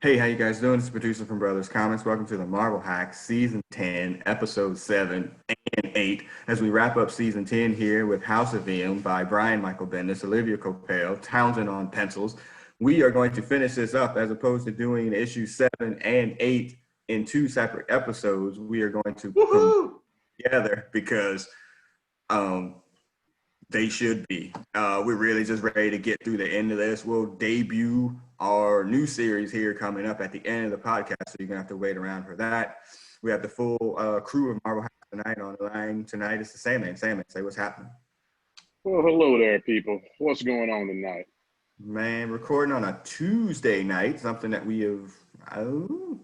Hey, how you guys doing? This is producer from Brothers Comics. Welcome to the Marvel Hacks Season 10, Episode 7 and 8. As we wrap up Season 10 here with House of M by Brian Michael Bendis, Olivia Coppel, Townsend on pencils. We are going to finish this up as opposed to doing issue 7 and 8 in two separate episodes. We are going to put them together because um, they should be. We're really just ready to get through the end of this. We'll debut our new series here coming up at the end of the podcast, so you're going to have to wait around for that. We have the full crew of Marvel Hacks tonight on the line. Tonight it's the Sandman. Sandman, say what's happening. Well, hello there, people. What's going on tonight? Man, recording on a Tuesday night, something that we have, I don't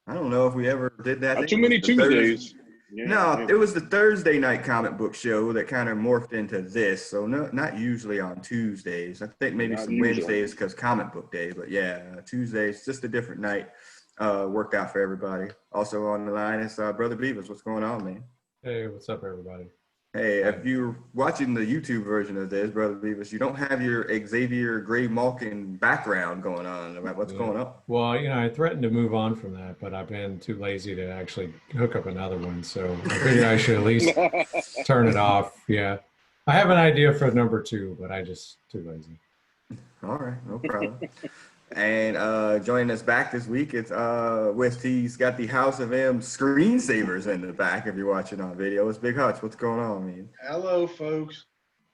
know if we ever did that. Not too many Tuesdays. Yeah. It was the Thursday night comic book show that kind of morphed into this. So not usually on Tuesdays. I think maybe some Wednesdays because comic book day. But yeah, Tuesdays, just a different night. Worked out for everybody. Also on the line is Brother Beavis. What's going on, man? Hey, what's up, everybody? Hey, if you're watching the YouTube version of this, Brother Beavis, you don't have your Xavier Gray Malkin background going on about what's going on. Well, I threatened to move on from that, but I've been too lazy to actually hook up another one. So I figured I should at least turn it off. Yeah. I have an idea for number 2, but I just too lazy. All right, no problem. And joining us back this week, it's he's got the House of M screensavers in the back. If you're watching on video, it's Big Hutch. What's going on, man? Hello, folks.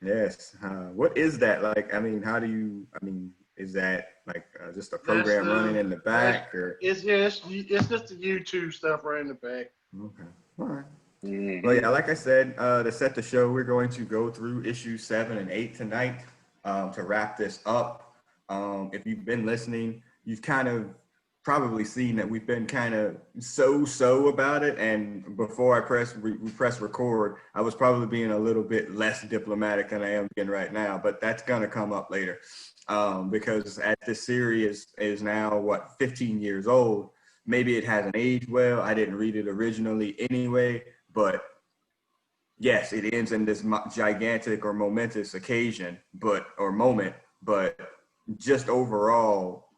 Yes. What is that like? Is that like just a program running in the back, or it's just the YouTube stuff running in the back? Okay. All right. Well, yeah, like I said, to set the show, we're going to go through issues 7 and 8 tonight to wrap this up. If you've been listening, you've kind of probably seen that we've been kind of so about it. And before I press record, I was probably being a little bit less diplomatic than I am being right now. But that's going to come up later because as this series is now, 15 years old, maybe it hasn't aged well. I didn't read it originally anyway, but yes, it ends in this gigantic or momentous occasion, or moment, but just overall,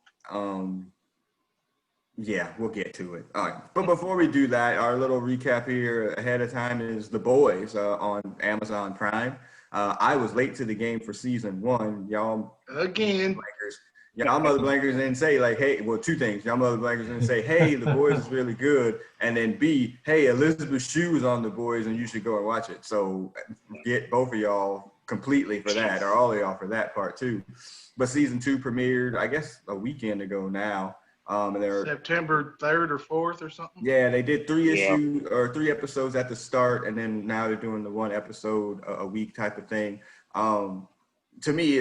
yeah, we'll get to it. All right. But before we do that, our little recap here ahead of time is The Boys on Amazon Prime. I was late to the game for season 1. Y'all again. Y'all mother blankers didn't say like, hey, well, two things. Y'all mother blankers didn't say, hey, The Boys is really good. And then B, hey, Elizabeth Shue is on The Boys and you should go and watch it. So get both of y'all completely for that, or all of y'all for that part too. But season 2 premiered, I guess, a weekend ago now. And they're September 3rd or 4th or something. Yeah, they did 3 episodes at the start, and then now they're doing the 1 episode a week type of thing. To me,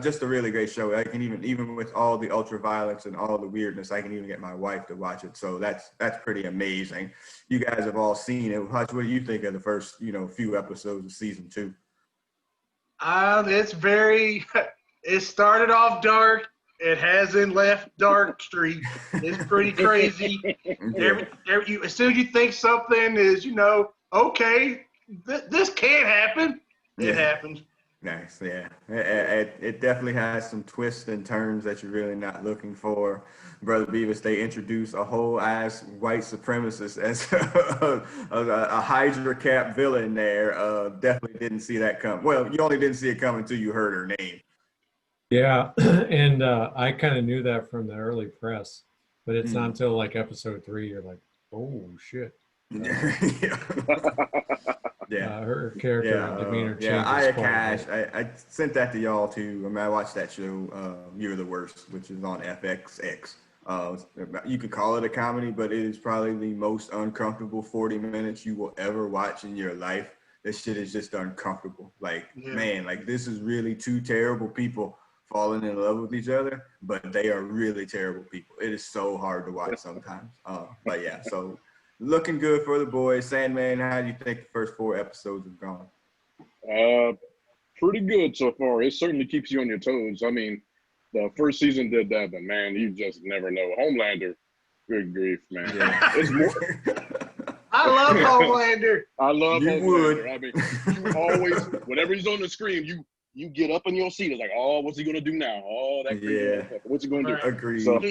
just a really great show. I can even with all the ultra violence and all the weirdness, I can even get my wife to watch it. So that's pretty amazing. You guys have all seen it. Hutch, what do you think of the first few episodes of season 2? It's very. It started off dark. It hasn't left dark street. It's pretty crazy. As soon as you think something is, okay, this can't happen, it happens. Nice, yeah. It definitely has some twists and turns that you're really not looking for. Brother Beavis, they introduced a whole ass white supremacist as a Hydra cap villain there. Definitely didn't see that come. Well, you only didn't see it coming until you heard her name. Yeah, and I kind of knew that from the early press, but it's not until like episode 3 you're like, oh shit. Her character and demeanor changes. Yeah, Aya Cash. I sent that to y'all too. I mean, I watched that show, You're the Worst, which is on FXX. You could call it a comedy, but it is probably the most uncomfortable 40 minutes you will ever watch in your life. This shit is just uncomfortable. Man, this is really 2 terrible people falling in love with each other, but they are really terrible people. It is so hard to watch sometimes. But yeah, so looking good for The Boys. Sandman, how do you think the first 4 episodes have gone? Pretty good so far. It certainly keeps you on your toes. I mean, the first season did that, but man, you just never know. Homelander, good grief, man. Yeah. It's more. I love Homelander. I love Homelander. Would. I mean, you always, whenever he's on the screen, you get up in your seat. It's like, oh, what's he gonna do now? Oh, that crazy motherfucker. What's he gonna do? Agreed. So,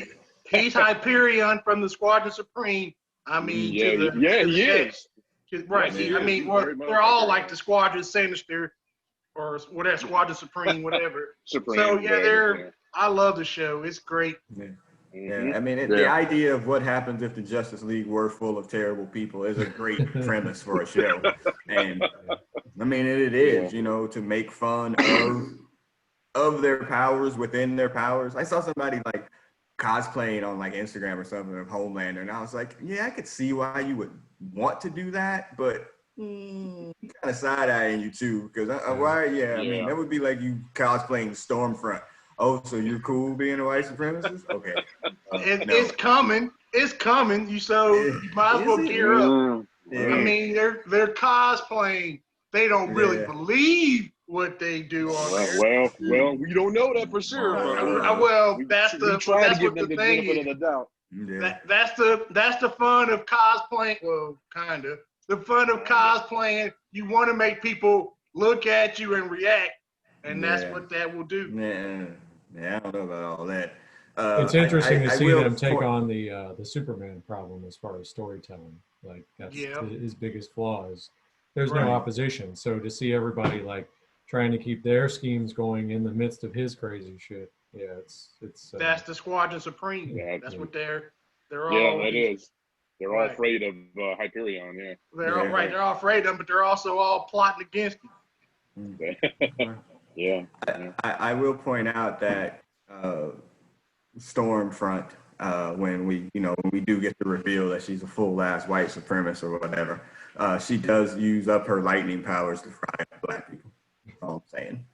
He's Hyperion from the Squadron Supreme. I mean, yeah, to the he to is. right. Yes, he I is. mean, He's well, very much they're all like Hyperion. the Squadron Sinister or whatever, Squadron Supreme, whatever. Supreme. So yeah, whatever, I love the show. It's great. Yeah. yeah. Yeah, I mean, the idea of what happens if the Justice League were full of terrible people is a great premise for a show. And I mean, it is, you know, to make fun of their powers within their powers. I saw somebody like cosplaying on like Instagram or something of Homelander, and I was like, yeah, I could see why you would want to do that, but kind of side-eyeing you too, because why? Yeah, I mean, that would be like you cosplaying Stormfront. Oh, so you're cool being a white supremacist? Okay. It's coming. It's coming. You might as well gear up. Yeah. I mean, they're cosplaying. They don't really believe what they do on there. Well, we don't know that for sure. That's what the thing is. Of the doubt. Yeah. That's the fun of cosplaying. Well, kind of. The fun of cosplaying. You want to make people look at you and react, and that's what that will do. Yeah, I don't know about all that. It's interesting to see them take on the Superman problem as far as storytelling. Like that's his biggest flaw is there's no opposition. So to see everybody like trying to keep their schemes going in the midst of his crazy shit, it's that's the Squadron Supreme. That's what they're all. Yeah, that is. They're all afraid of Hyperion. Yeah, they're all right. They're all afraid of him, but they're also all plotting against him. Yeah. I will point out that Stormfront, when we do get the reveal that she's a full-ass white supremacist or whatever, she does use up her lightning powers to fry up black people. That's all I'm saying.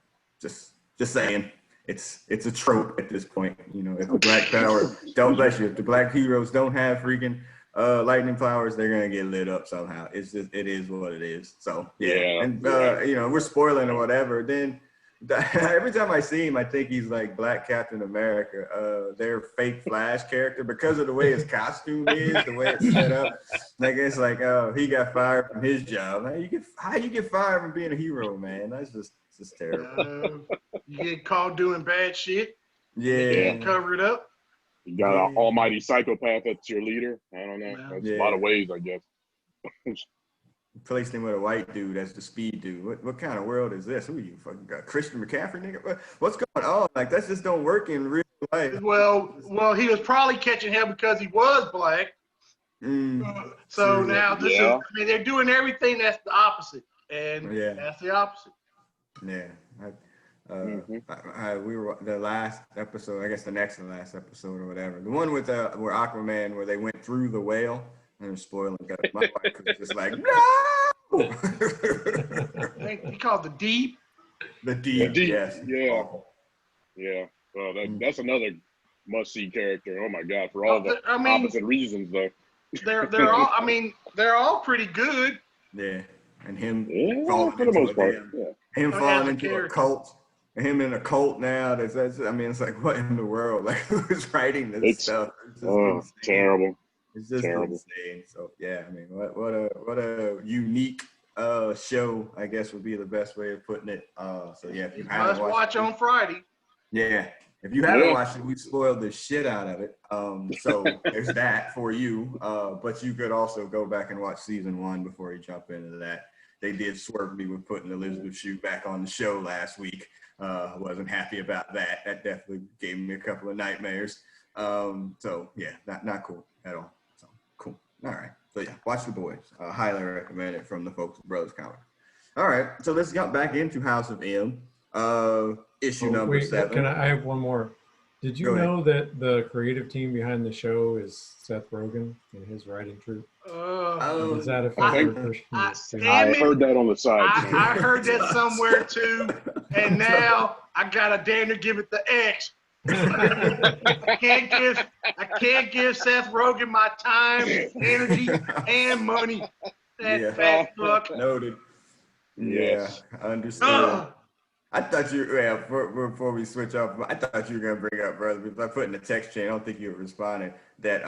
Just saying. It's a trope at this point. You know, if the black power if the black heroes don't have freaking lightning powers, they're gonna get lit up somehow. It is what it is. So and we're spoiling or whatever. Then every time I see him, I think he's like Black Captain America, their fake Flash character, because of the way his costume is, the way it's set up. Like it's like, he got fired from his job. How you get fired from being a hero, man? That's just terrible. You get caught doing bad shit. Yeah. Cover it up. You got an almighty psychopath that's your leader. I don't know. That's a lot of ways, I guess. Placed him with a white dude as the speed dude. What kind of world is this? Who you fucking got? Christian McCaffrey, nigga? What's going on? Like, that just don't work in real life. Well, he was probably catching hell because he was black. So now this is, I mean, they're doing everything that's the opposite. And that's the opposite. Yeah. We were the last episode, I guess the next to the last episode or whatever. The one with where Aquaman, where they went through the whale. I'm spoiling. My wife was just like, no! He called the Deep. The Deep, yes. Yeah. Yeah. Well, that's another must-see character. Oh my God, for all the opposite reasons, though. They're all. I mean, they're all pretty good. Yeah, and him falling for the most part. Him falling into a cult. Him in a cult now. That's. I mean, it's like, what in the world? Like, who's writing this stuff? It's terrible. It's just insane. So yeah, I mean, what a unique show, I guess would be the best way of putting it. So yeah, if you haven't watched on Friday. Yeah, if you haven't watched it, we spoiled the shit out of it. So there's that for you. But you could also go back and watch season 1 before you jump into that. They did swerve me with putting Elizabeth Shue back on the show last week. Wasn't happy about that. That definitely gave me a couple of nightmares. So yeah, not cool at all. So cool. All right. So yeah, watch The Boys. Highly recommend it from the folks at Brothers Comics. All right. So let's get back into House of M. Issue number 7. I have one more. Did you know that the creative team behind the show is Seth Rogen and his writing troupe? Does that affect your Christian? I heard that on the side. I heard that somewhere too, and now I gotta damn near give it the X. I can't give Seth Rogen my time, energy, and money. That fat fuck. Noted. Yes. I understand. I thought before we switch off, I thought you were going to bring up, brother, because I put in the text chain, I don't think you were responding, that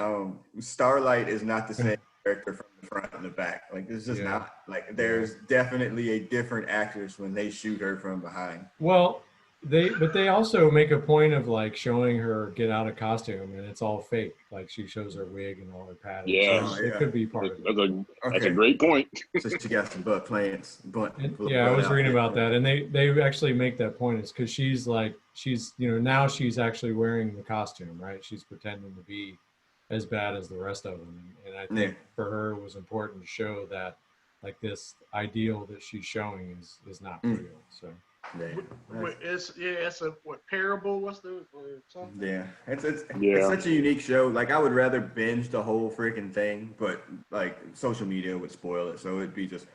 Starlight is not the same character from the front and the back. Like, it's just not. Like, there's definitely a different actress when they shoot her from behind. Well, But they also make a point of like showing her get out of costume, and it's all fake. Like she shows her wig and all her padding. Yeah. So it could be part of it. That's a great point. So she got some butt plants. Yeah, I was reading about that, and they actually make that point. It's because she's now she's actually wearing the costume, right? She's pretending to be as bad as the rest of them, and I think for her it was important to show that like this ideal that she's showing is not real. So. It's a parable. What's the something? Yeah, it's such a unique show. Like I would rather binge the whole freaking thing, but like social media would spoil it. So it'd be just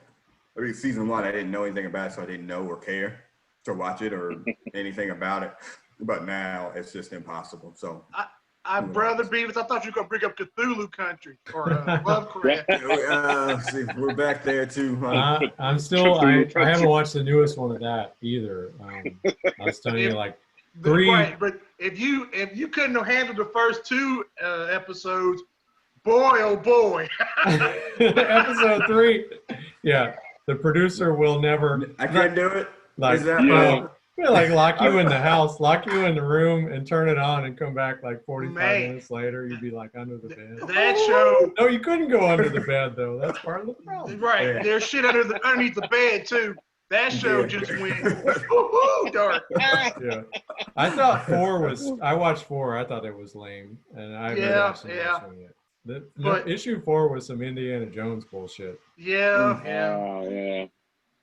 season 1. I didn't know anything about it, so I didn't know or care to watch it or anything about it. But now it's just impossible. So. Brother Beavis, I thought you were going to bring up Cthulhu Country or Lovecraft. See, we're back there too. I'm still, I haven't watched the newest one of that either. I was telling you like 3. Right, but if you couldn't have handled the first 2 episodes, boy, oh boy. Episode 3. Yeah, the producer will never. I can't do it. Like, is that like lock you in the house, lock you in the room, and turn it on, and come back like 45 minutes later. You'd be like under the bed. That show. No, you couldn't go under the bed though. That's part of the problem. Right, there's shit underneath the bed too. That show just went dark. Yeah, I thought 4 was. I watched 4. I thought it was lame, and I haven't watched the next one yet. But issue 4 was some Indiana Jones bullshit. Yeah.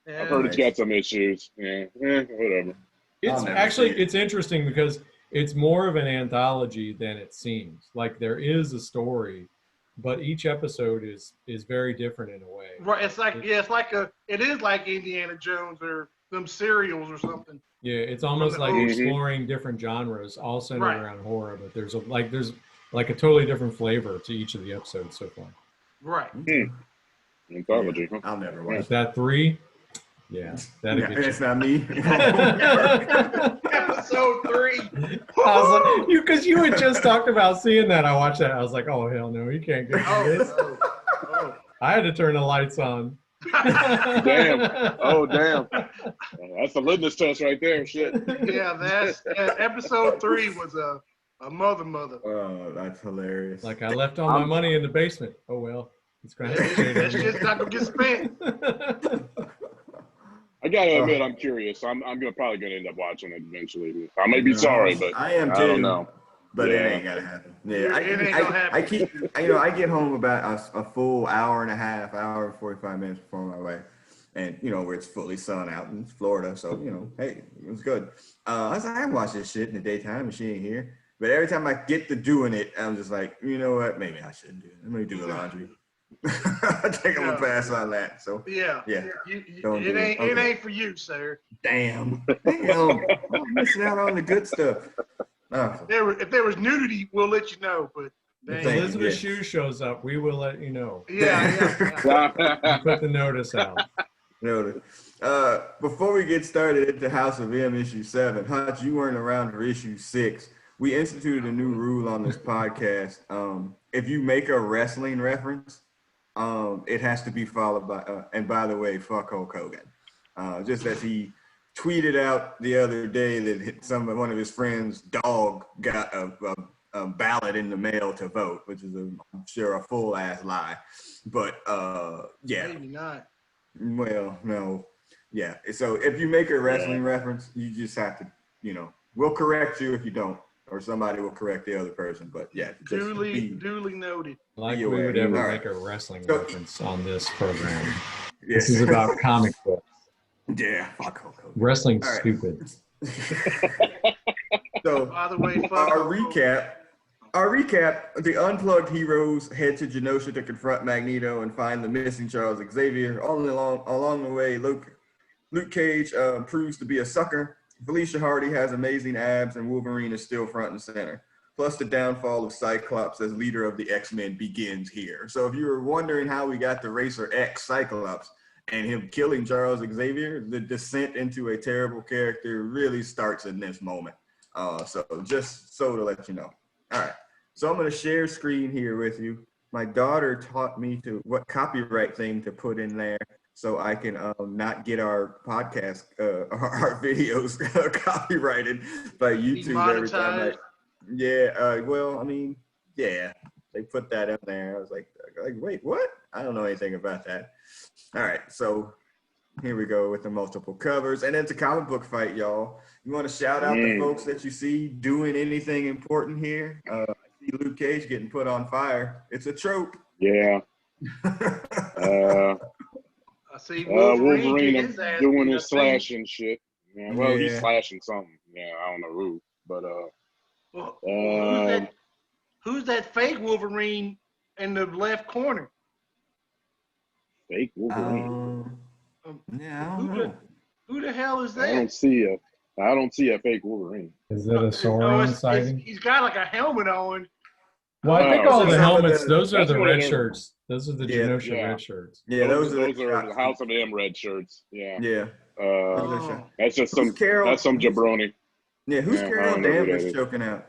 I've heard it's got some issues. Yeah, whatever. It's interesting because it's more of an anthology than it seems. Like there is a story, but each episode is very different in a way. Right. It is like Indiana Jones or them serials or something. Yeah, it's almost like exploring different genres, all centered around horror. But there's a totally different flavor to each of the episodes so far. Right. Anthology. Yeah, I'll never watch that 3. Yeah, it's not me. Episode 3. I was like, because you had just talked about seeing that. I watched that. I was like, oh hell no, you can't get this. Oh. I had to turn the lights on. Damn. Oh damn. That's a litmus test right there. Shit. Yeah, that's episode 3 was a mother. Oh, that's hilarious. Like I left all my money in the basement. Oh well, it's gonna have to change. That's just not gonna get spent. I gotta admit, I'm curious. I'm probably gonna end up watching it eventually. I may be sorry, but I am too. I don't know. But it ain't gonna happen. Yeah, it ain't gonna happen. I keep, I get home about a full hour and 45 minutes before my wife, and where it's fully sun out in Florida. So hey, it was good. I was like, I can watch this shit in the daytime, and she ain't here. But every time I get to doing it, I'm just like, you know what? Maybe I shouldn't do it. Let me do the laundry. I think I'm gonna pass on that. So yeah. It ain't for you, sir. Damn. I'm missing out on the good stuff. If there was nudity, we'll let you know. But if Elizabeth Shue shows up, we will let you know. Yeah. Put the notice out. Noted. Before we get started into House of M issue 7, Hutch, you weren't around for issue 6. We instituted a new rule on this podcast. If you make a wrestling reference, it has to be followed by, and by the way, fuck Hulk Hogan. Just as he tweeted out the other day that one of his friends' dog got a ballot in the mail to vote, which is I'm sure a full ass lie. But yeah. Maybe not. Well, no. Yeah. So if you make a wrestling reference, you just have to, we'll correct you if you don't, or somebody will correct the other person. But yeah, duly noted. Like we would ever make a wrestling reference on this program. This is about comic books. Yeah, fuck Hulk Hogan. Wrestling's stupid. So by the way, our recap, the unplugged heroes head to Genosha to confront Magneto and find the missing Charles Xavier. Along the way, Luke Cage proves to be a sucker. Felicia Hardy has amazing abs, and Wolverine is still front and center. Plus, the downfall of Cyclops as leader of the X-Men begins here. So if you were wondering how we got the Racer X Cyclops and him killing Charles Xavier, the descent into a terrible character really starts in this moment. So just so to let you know. All right. So I'm going to share screen here with you. My daughter taught me what copyright thing to put in there. so I can not get our podcast, our videos copyrighted by YouTube every time. Demonetized. Well, I mean, yeah, they put that in there. I was like, wait, what? I don't know anything about that. All right, so here we go with the multiple covers, and it's a comic book fight, y'all. You want to shout out the folks that you see doing anything important here? I see Luke Cage getting put on fire. It's a trope. Yeah. I see Wolverine doing beat his up slashing shit. Yeah, well, he's Yeah. slashing something. Yeah, I don't know who, but Well, who's that fake Wolverine in the left corner? fake Wolverine. Yeah, I don't know. Who the hell is I that? don't see a fake Wolverine. Is it a Sauron sighting? He's got like a helmet on. Well, I think all the some of helmets, the- those are that's the what red it is. shirts. Those are the Yeah, Genosha yeah. red shirts. Yeah, those are are the House of M red shirts. Yeah. Yeah. Oh. That's just Who's some Carol? that's some jabroni. Yeah, who's Yeah, I Carol don't know who that Danvers is. choking out?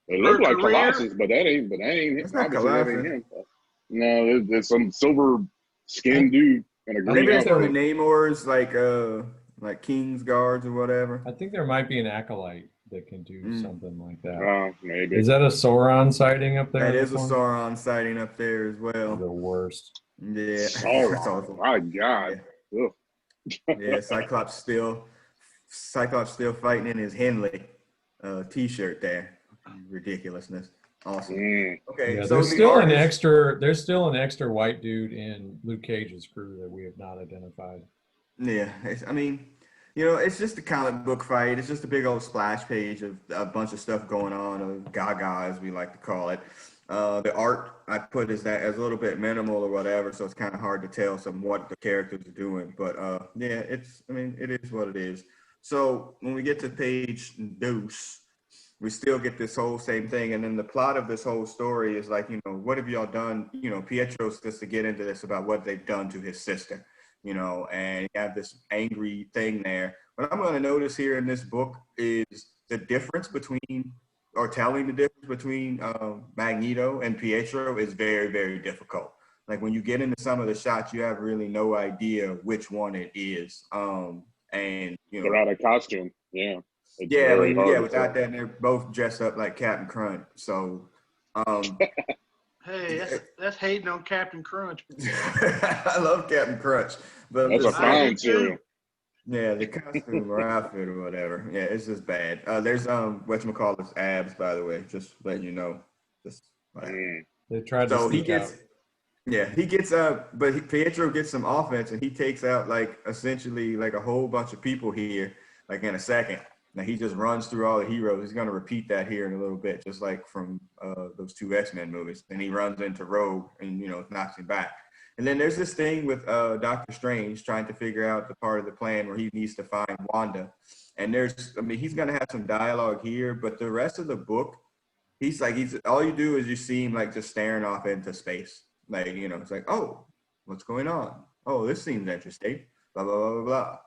They look Her like career? Colossus, but that ain't That's not obviously that ain't Colossus. him. No, there's some silver skinned dude in a green Maybe it's one of outfit. Namor's like King's Guards or whatever. I think there might be an acolyte that can do something like that. Maybe. Is that a Sauron sighting up there? That in is the a corner? Sauron sighting up there as well. The worst. Yeah. That's Sauron. awesome. My God. Ugh. Yeah, Cyclops still fighting in his Henley t-shirt there. Ridiculousness. Awesome. Okay, Yeah, so there's the still an artist- extra white dude in Luke Cage's crew that we have not identified. Yeah, I mean, it's just a comic book fight. It's just a big old splash page of a bunch of stuff going on, of gaga as we like to call it. The art I put as a little bit minimal or whatever, so it's kind of hard to tell what the characters are doing. But yeah, it is what it is. So when we get to page deuce, we still get this whole same thing. And then the plot of this whole story is like, what have y'all done? Pietro's just to get into this about what they've done to his sister, and you have this angry thing there. What I'm going to notice here in this book is the difference between, or telling the difference between Magneto and Pietro is very, very difficult. Like when you get into some of the shots, you have really no idea which one it is. And They're out of costume. Yeah. It's yeah, very hard to without tell. that, they're both dressed up like Captain Crunch. So, Hey, that's hating on Captain Crunch. I love Captain Crunch, but I'm That's a just saying, clown cereal. yeah, the costume or outfit or whatever. Yeah, it's just bad. There's whatchamacallit's abs, by the way, just letting you know. Just whatever. They tried to So he sneak gets, out. yeah, he gets but Pietro gets some offense and he takes out like essentially like a whole bunch of people here, like in a second. Now he just runs through all the heroes. He's going to repeat that here in a little bit, just like from those two X-Men movies. And he runs into Rogue and, knocks him back. And then there's this thing with Doctor Strange trying to figure out the part of the plan where he needs to find Wanda. And he's going to have some dialogue here, but the rest of the book, he's all you do is you see him like just staring off into space. Like, it's like, oh, what's going on? Oh, this seems interesting. Blah, blah, blah, blah, blah.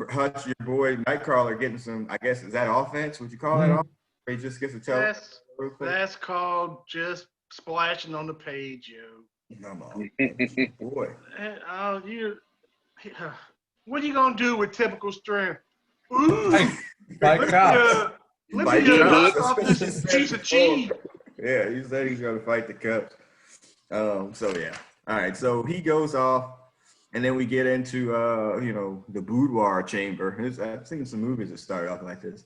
Hutch, your boy Nightcrawler getting some, I guess, is that offense? Would you call that offense? Or he just gets to tell. That's called just splashing on the page, yo. Come on, boy. What are you gonna do with typical strength? Ooh, Like cops. let me knock off this piece of cheese. Yeah, he said he's gonna fight the Cups. So yeah. All right. So he goes off. And then we get into, the boudoir chamber. I've seen some movies that start off like this.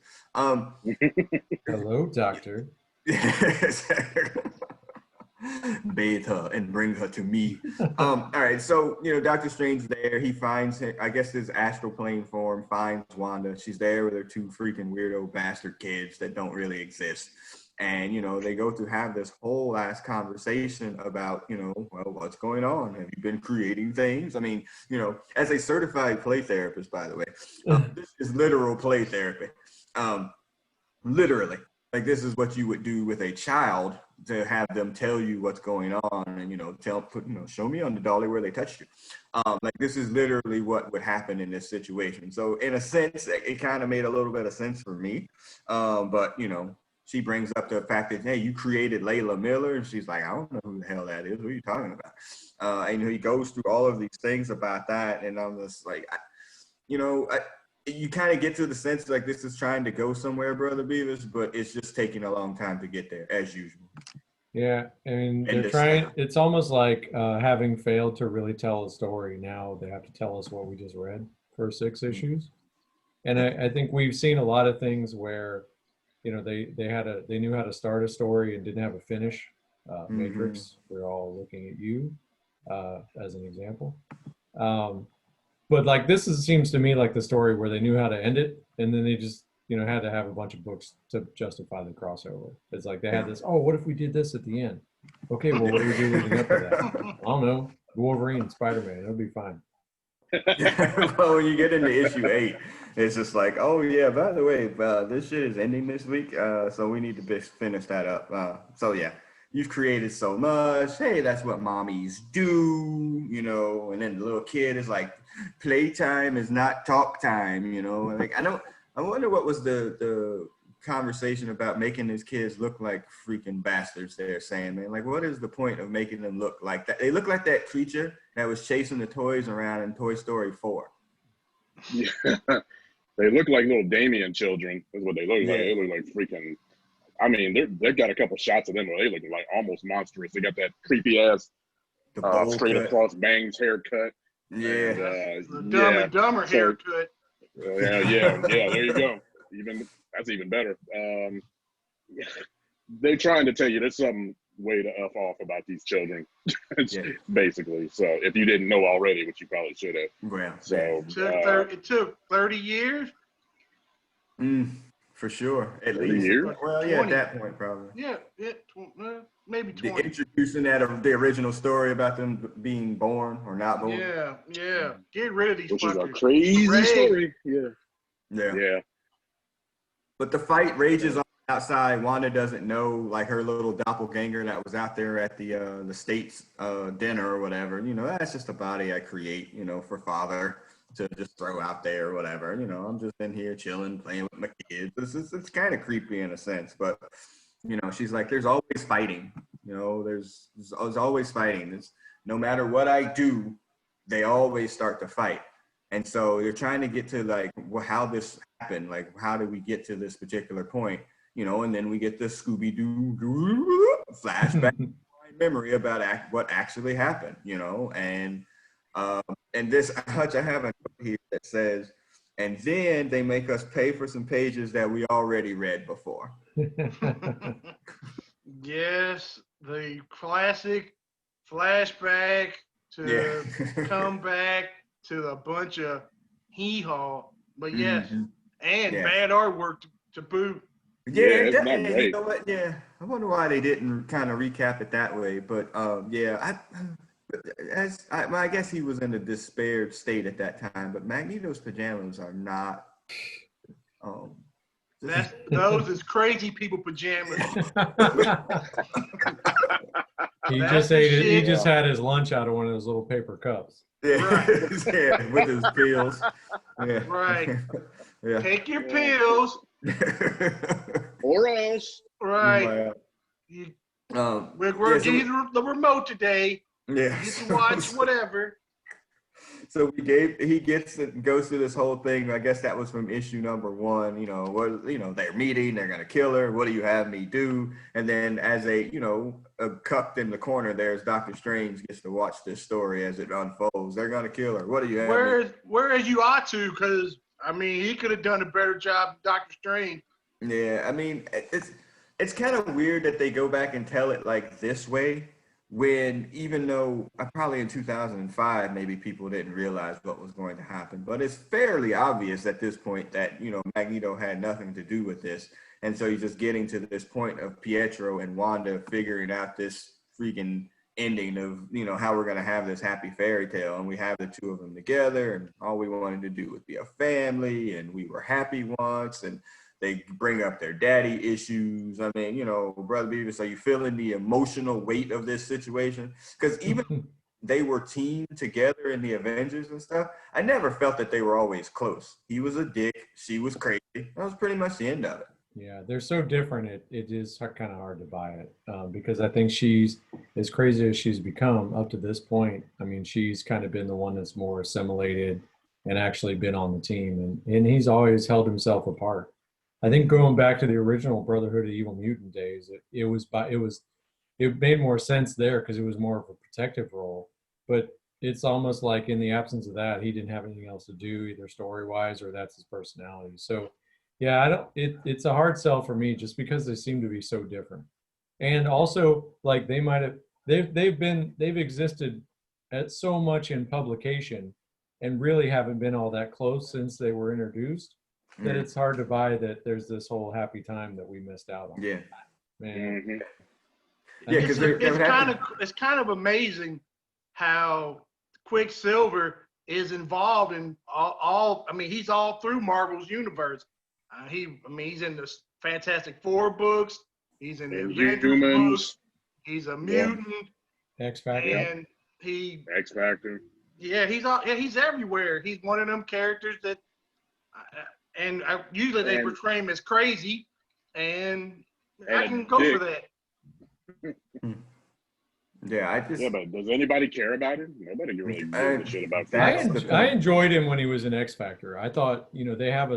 Hello, doctor. Bathe her and bring her to me. All right, so, Doctor Strange there. He finds, I guess, his astral plane form, finds Wanda. She's there with her two freaking weirdo bastard kids that don't really exist. And, they go to have this whole ass conversation about, well, what's going on? Have you been creating things? I mean, as a certified play therapist, by the way, this is literal play therapy. Literally, like this is what you would do with a child to have them tell you what's going on and, show me on the dolly where they touched you. Like this is literally what would happen in this situation. So in a sense, it kind of made a little bit of sense for me. But, she brings up the fact that, hey, you created Layla Miller. And she's like, I don't know who the hell that is. What are you talking about? And he goes through all of these things about that. And I'm just like, you kind of get to the sense like this is trying to go somewhere, Brother Beavis, but it's just taking a long time to get there, as usual. Yeah, I mean, they're trying. It's almost like having failed to really tell a story. Now they have to tell us what we just read for 6 issues. And I think we've seen a lot of things where, you know, they knew how to start a story and didn't have a finish. Matrix, we're all looking at you as an example. But like seems to me like the story where they knew how to end it, and then they just, you know, had to have a bunch of books to justify the crossover. It's like they had this, oh, what if we did this at the end? Okay, well, what do we do leading up to that? I don't know. Wolverine, Spider-Man, it'll be fine. Well, when you get into issue 8, it's just like, oh yeah, by the way, this shit is ending this week, so we need to finish that up. So yeah, you've created so much. Hey, that's what mommies do, you know. And then the little kid is like, playtime is not talk time, you know. Like I wonder what was the conversation about making these kids look like freaking bastards they're saying, man. Like, what is the point of making them look like that? They look like that creature that was chasing the toys around in Toy Story 4. Yeah. They look like little Damien children is what they look like. They look like freaking, I mean, they've got a couple shots of them where they look like almost monstrous. They got that creepy ass straight across bangs haircut. Yeah. And, the Dumb and Dumber haircut. Yeah, there you go. That's even better. They're trying to tell you there's some way to F off about these children, basically. So if you didn't know already, which you probably should have. Well, so it took 30 years. For sure. At 30 least. years? Well, yeah, at that point, probably. Yeah, maybe 20. The introducing that of the original story about them being born or not born. Yeah. Get rid of these Which fuckers. is a crazy story. Yeah. But the fight rages on outside. Wanda doesn't know, like, her little doppelganger that was out there at the state's dinner or whatever. You know, that's just a body I create, you know, for father to just throw out there or whatever. You know, I'm just in here chilling, playing with my kids. It's kind of creepy in a sense, but you know, she's like, there's always fighting. You know, there's always fighting. It's, no matter what I do, they always start to fight. And so you're trying to get to like how this happened, like how did we get to this particular point, you know, and then we get this Scooby-Doo flashback memory about what actually happened, you know, and this hutch I have a note here that says, and then they make us pay for some pages that we already read before. Yes, the classic flashback to come back to a bunch of hee-haw, but yes, and bad artwork to boot. Yeah, it's not great. You know what? Yeah, I wonder why they didn't kind of recap it that way. But I guess he was in a despaired state at that time. But Magneto's pajamas are not. Those is crazy people pajamas. He just ate it. He just had his lunch out of one of those little paper cups. Yeah, right. Yeah, with his pills. Yeah. Right. Yeah. Take your pills. Or else. Right. We're getting the remote today. Yeah. You get to watch whatever. So he goes through this whole thing. I guess that was from issue number 1. You know, they're meeting, they're gonna kill her. What do you have me do? And then as cupped in the corner, there's Doctor Strange gets to watch this story as it unfolds. They're gonna kill her. What do you have? Where is you ought to? Because I mean, he could have done a better job, Doctor Strange. Yeah, I mean, it's kind of weird that they go back and tell it like this way. When even though probably in 2005, maybe people didn't realize what was going to happen, but it's fairly obvious at this point that, you know, Magneto had nothing to do with this. And so he's just getting to this point of Pietro and Wanda figuring out this freaking ending of, you know, how we're going to have this happy fairy tale. And we have the two of them together and all we wanted to do was be a family and we were happy once. And they bring up their daddy issues. I mean, you know, Brother Beavis, are you feeling the emotional weight of this situation? Because even they were teamed together in the Avengers and stuff, I never felt that they were always close. He was a dick. She was crazy. That was pretty much the end of it. Yeah, they're so different. It is kind of hard to buy it because I think she's as crazy as she's become up to this point. I mean, she's kind of been the one that's more assimilated and actually been on the team, and he's always held himself apart. I think going back to the original Brotherhood of Evil Mutant days, it made more sense there because it was more of a protective role. But it's almost like in the absence of that, he didn't have anything else to do, either story wise or that's his personality. So yeah, I don't. It's a hard sell for me just because they seem to be so different, and also like they might have they've existed at so much in publication, and really haven't been all that close since they were introduced. That it's hard to buy that there's this whole happy time that we missed out on. Yeah. Man. Mhm. Yeah, because it's kind of amazing how Quicksilver is involved in all. I mean, he's all through Marvel's universe. He's in the Fantastic Four books. He's in the Avengers books. He's a mutant. X Factor. And he X Factor. Yeah, he's everywhere. He's one of them characters that, usually they portray him as crazy, and I can go for that. Yeah, but does anybody care about him? Nobody really gives a shit about that. I enjoyed him when he was in X Factor. I thought, they have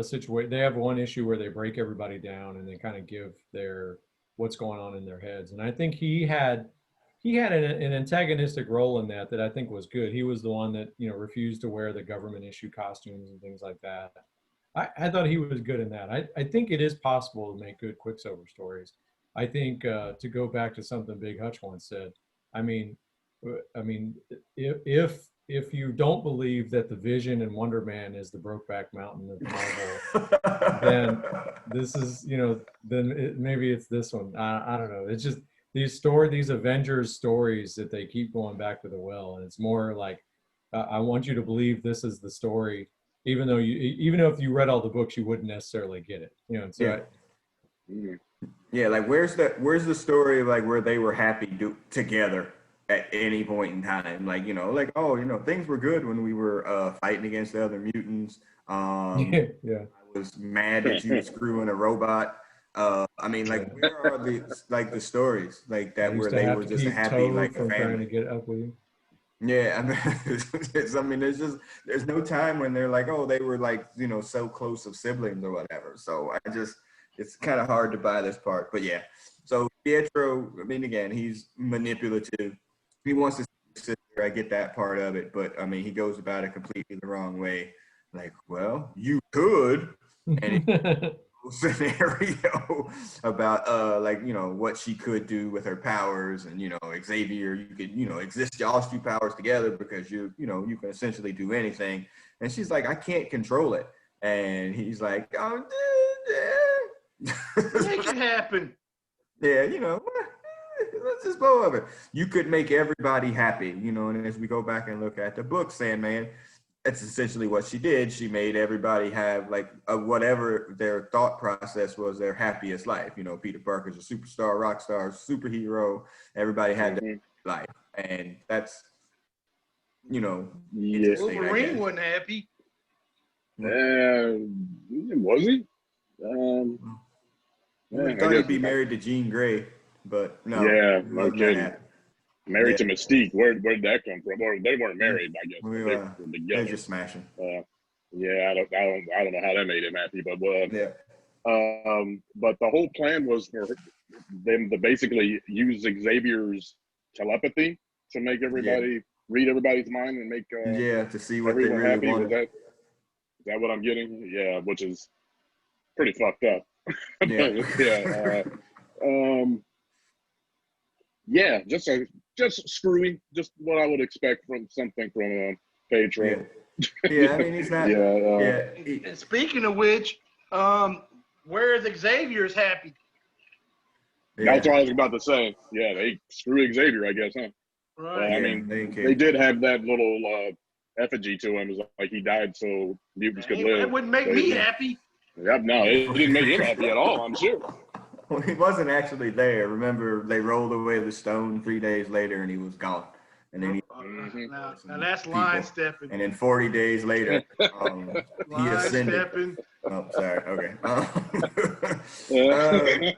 they have one issue where they break everybody down and they kind of give their what's going on in their heads. And I think he had an antagonistic role in that I think was good. He was the one that, refused to wear the government issue costumes and things like that. I thought he was good in that. I think it is possible to make good Quicksilver stories. I think to go back to something Big Hutch once said, I mean, if you don't believe that the Vision and Wonder Man is the Brokeback Mountain of Marvel, then this is, maybe it's this one. I don't know. It's just these Avengers stories that they keep going back to the well, and it's more like I want you to believe this is the story, even though if you read all the books, you wouldn't necessarily get it. Yeah, like where's the story of like where they were happy together at any point in time? Like, things were good when we were fighting against the other mutants. I was mad that you were screwing a robot. Where are the stories like that where they were just happy like a family? Trying to get up with you. Yeah, there's no time when they're like, oh, they were like, so close of siblings or whatever. So it's kind of hard to buy this part, but yeah. So Pietro, again, he's manipulative. He wants to see his sister. I get that part of it, but he goes about it completely the wrong way. Like, well, you could, and scenario about what she could do with her powers, and Xavier, you could exist y'all's few powers together because you can essentially do anything. And she's like, I can't control it, and he's like, oh, make it happen. Yeah, let's just go over it. You could make everybody happy, and as we go back and look at the book, Sandman, that's essentially what she did. She made everybody have like whatever their thought process was their happiest life. Peter Parker's a superstar, rock star, superhero. Everybody had their life, and that's Wolverine wasn't happy. Was he? I thought he'd be married to Jean Grey, but no. Yeah, no kidding. Married to Mystique. Where did that come from? Or they weren't married, I guess. They were together. They're just smashing. I don't know how that made him happy, but but the whole plan was for them to basically use Xavier's telepathy to make everybody read everybody's mind and make to see what they really happy. wanted. Is that what I'm getting? Yeah, which is pretty fucked up. Just screwy, just what I would expect from something from Pietro. He's not. And speaking of which, where is Xavier's happy? That's what I was about to say. Yeah, they screw Xavier, I guess, huh? Right. They did have that little effigy to him, like he died so mutants could live. That wouldn't make me happy. Yep, no, it didn't make him happy at all, I'm sure. Well, he wasn't actually there. Remember, they rolled away the stone 3 days later, and he was gone. And then now that's line stepping. And then 40 days later, he ascended. Oh, sorry. Okay.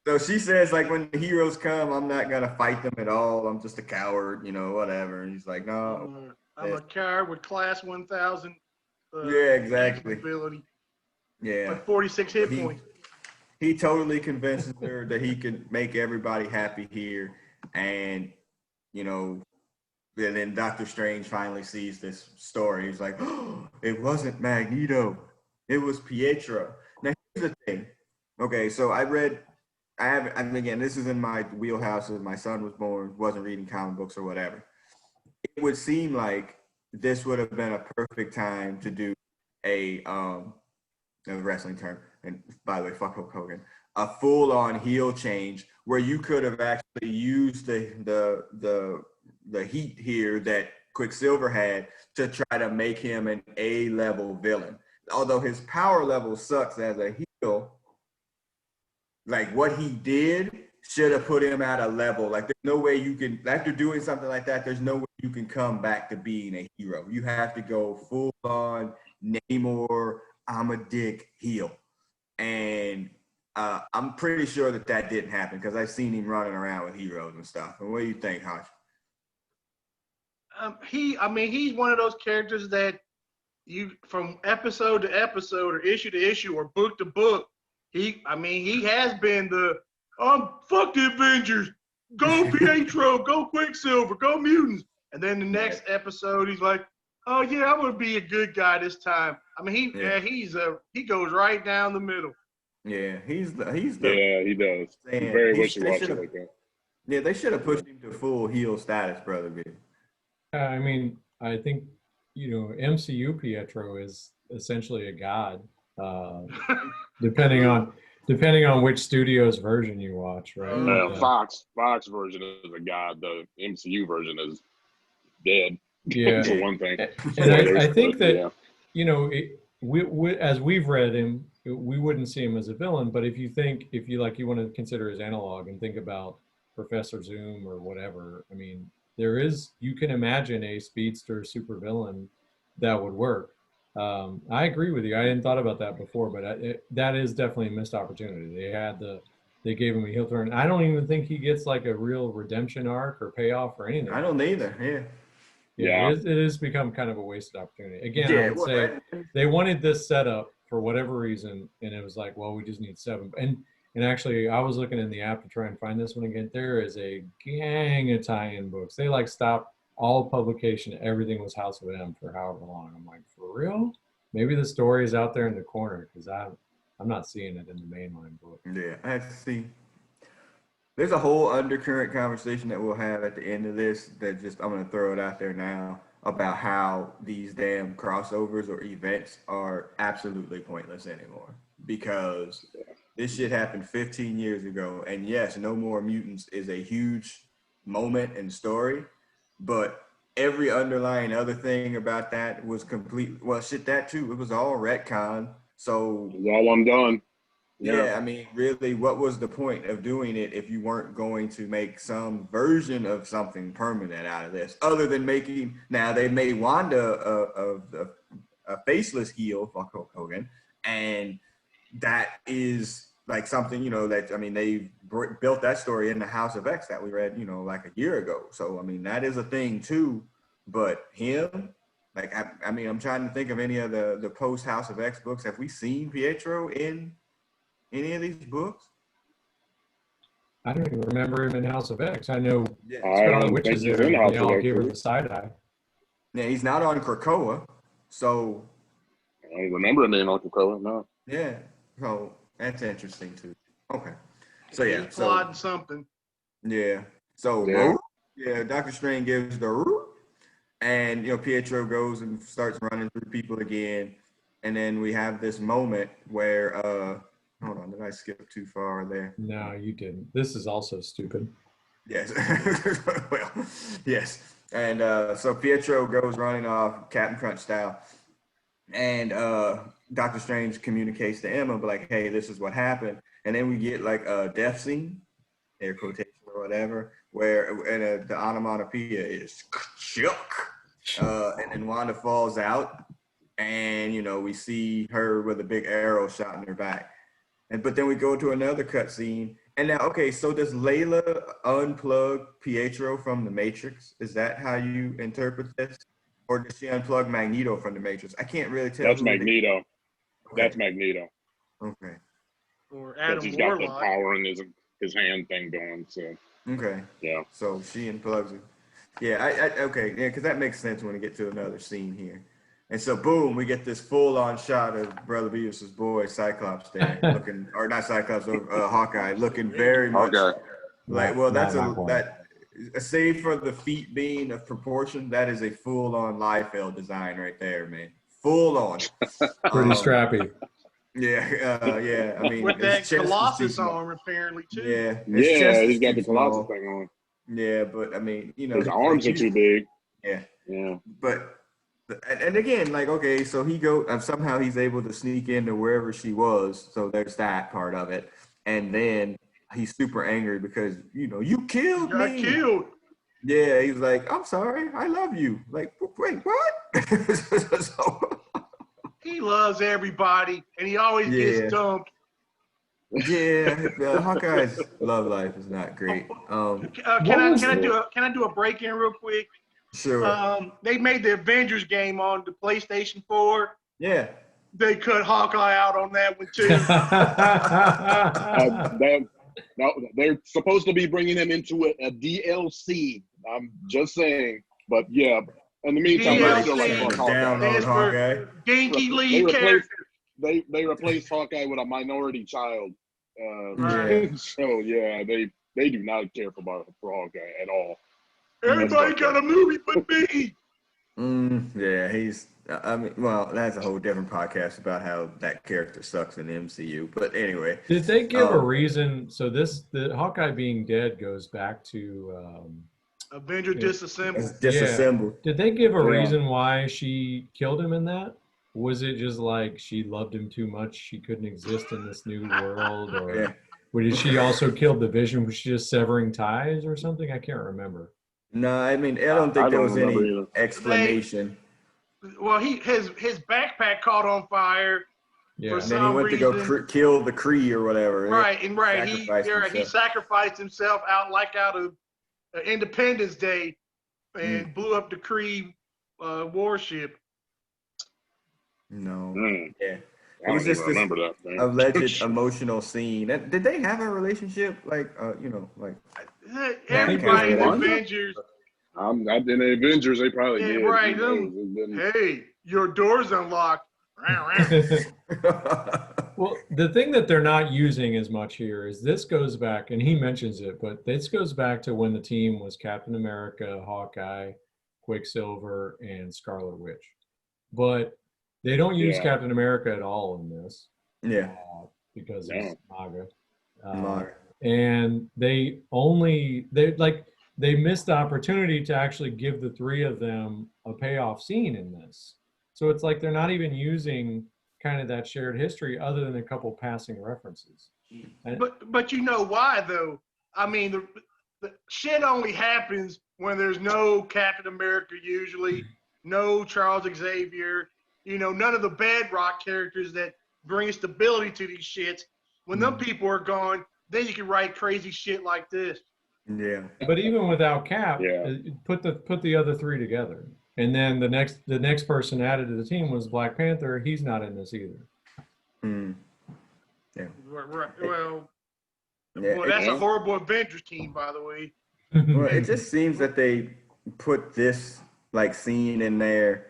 So she says, like, when the heroes come, I'm not gonna fight them at all. I'm just a coward, whatever. And he's like, no. I'm a coward with class 1000. Yeah, exactly. Ability. Yeah. Like 46 hit points. He totally convinces her that he can make everybody happy here, and and then Doctor Strange finally sees this story. He's like, oh, it wasn't Magneto, it was Pietro. Now here's the thing. Okay, so and again, this is in my wheelhouse as my son was born, wasn't reading comic books or whatever. It would seem like this would have been a perfect time to do a wrestling term, and by the way, fuck Hulk Hogan, a full-on heel change where you could have actually used the heat here that Quicksilver had to try to make him an A-level villain. Although his power level sucks as a heel, like what he did should have put him at a level. Like there's no way you can, after doing something like that, there's no way you can come back to being a hero. You have to go full-on Namor, I'm a dick heel. And I'm pretty sure that didn't happen because I've seen him running around with heroes and stuff. And what do you think, Hodge? He's one of those characters that you, from episode to episode or issue to issue or book to book, he has been fuck the Avengers, go Pietro, go Quicksilver, go mutants. And then the next episode, he's like, oh yeah, I'm gonna be a good guy this time. He goes right down the middle. Yeah, he's the yeah, he does. He's very wishy-washy like that. Yeah, they should have pushed him to full heel status, brother. I think MCU Pietro is essentially a god, depending on which studio's version you watch, right? Fox version is a god. The MCU version is dead. Yeah, for one thing. And I think that we as we've read him, we wouldn't see him as a villain. But if you want to consider his analog and think about Professor Zoom or whatever, you can imagine a speedster supervillain that would work. I agree with you. I hadn't thought about that before, but that is definitely a missed opportunity. They gave him a heel turn. I don't even think he gets like a real redemption arc or payoff or anything. I don't either. Yeah. Yeah, it has become kind of a wasted opportunity. Again, I would say they wanted this setup for whatever reason, and it was like, well, we just need 7. And actually, I was looking in the app to try and find this one again. There is a gang of tie-in books. They stopped all publication. Everything was House of M for however long. I'm like, for real? Maybe the story is out there in the corner because I'm not seeing it in the mainline book. Yeah, I see. There's a whole undercurrent conversation that we'll have at the end of this that I'm going to throw it out there now about how these damn crossovers or events are absolutely pointless anymore because this shit happened 15 years ago. And yes, No More Mutants is a huge moment and story, but every underlying other thing about that was complete. Well, shit, that too. It was all retcon. So it was all undone. Yeah, really, what was the point of doing it if you weren't going to make some version of something permanent out of this? Other than now they made Wanda a faceless heel, fuck Hulk Hogan, and that is like something they built that story in the House of X that we read like a year ago. So that is a thing too. But him, I'm trying to think of any of the post House of X books. Have we seen Pietro in any of these books? I don't even remember him in House of X. I know Scarlet Witch is there, and they all give her the side eye. Yeah, he's not on Krakoa, so I don't remember him being on Krakoa. No. Yeah, so that's interesting too. Okay, so yeah, he's plotting something. Yeah, so Doctor Strange gives the and Pietro goes and starts running through people again, and then we have this moment where hold on, did I skip too far there? No, you didn't. This is also stupid. Yes. Well, yes. And so Pietro goes running off, Captain Crunch style. And Doctor Strange communicates to Emma, like, hey, this is what happened. And then we get like a death scene, air quotation or whatever, where the onomatopoeia is chuck. And then Wanda falls out. and we see her with a big arrow shot in her back. But then we go to another cutscene, and now, okay, so does Layla unplug Pietro from the Matrix? Is that how you interpret this? Or does she unplug Magneto from the Matrix? I can't really tell. That's Magneto. Okay. That's Magneto. Okay. Or Because Adam he's got the Warlock. power in his hand thing going. So. Okay. Yeah. So she unplugs it. Yeah. Okay. Yeah, because that makes sense when we get to another scene here. And so, boom, we get this full-on shot of Brother Beavis' boy, Cyclops, there, looking, or not Cyclops, Hawkeye, looking very much like, well, that's save for the feet being of proportion, that is a full-on Liefeld design right there, man. Full-on. Pretty strappy. Yeah. I mean, with that Colossus arm, apparently, too. Yeah. Yeah, he's got the Colossus thing on. Yeah, but I mean, his arms are too big. Yeah. But. And again, like, okay, so somehow he's able to sneak into wherever she was. So there's that part of it. And then he's super angry because, you killed me. I killed. Yeah, he's like, I'm sorry, I love you. Like, wait, what? He loves everybody, and he always gets dumped. Yeah, Hawkeye's love life is not great. Can I do a break in real quick? Sure. They made the Avengers game on the PlayStation 4. Yeah. They cut Hawkeye out on that one too. They're supposed to be bringing him into a DLC. I'm just saying, but yeah. In the meantime, DLC still like download Hawkeye. Dinky lead character. They replaced Hawkeye with a minority child. Right. So yeah, they do not care for Hawkeye at all. Everybody got a movie but me. Yeah, that's a whole different podcast about how that character sucks in the MCU. But anyway. Did they give a reason? So the Hawkeye being dead goes back to Avenger Disassembled. Disassembled. Yeah. Did they give a reason why she killed him in that? Was it just like she loved him too much, she couldn't exist in this new world? Or did she also kill the Vision? Was she just severing ties or something? I can't remember. No, I mean, I don't think there was any explanation. His backpack caught on fire. Yeah, and then he went to go kill the Kree or whatever. Right. He sacrificed himself out of Independence Day and blew up the Kree warship. No. Yeah. It was just this that alleged emotional scene. Did they have a relationship? Everybody in the Avengers. I'm not in the Avengers. They probably did. Right. Hey, your door's unlocked. Well, the thing that they're not using as much here is this goes back, and he mentions it, but this goes back to when the team was Captain America, Hawkeye, Quicksilver, and Scarlet Witch. But they don't use Captain America at all in this. Yeah. Because it's MAGA. And they missed the opportunity to actually give the three of them a payoff scene in this. So it's like they're not even using kind of that shared history other than a couple passing references. But you know why, though? I mean, the shit only happens when there's no Captain America usually, no Charles Xavier, none of the bedrock characters that bring stability to these shits. When them people are gone, then you can write crazy shit like this. Yeah. But even without Cap, put the other three together. And then the next person added to the team was Black Panther. He's not in this either. Yeah. Well, that's a horrible Avengers team, by the way. Well, it just seems that they put this scene in there.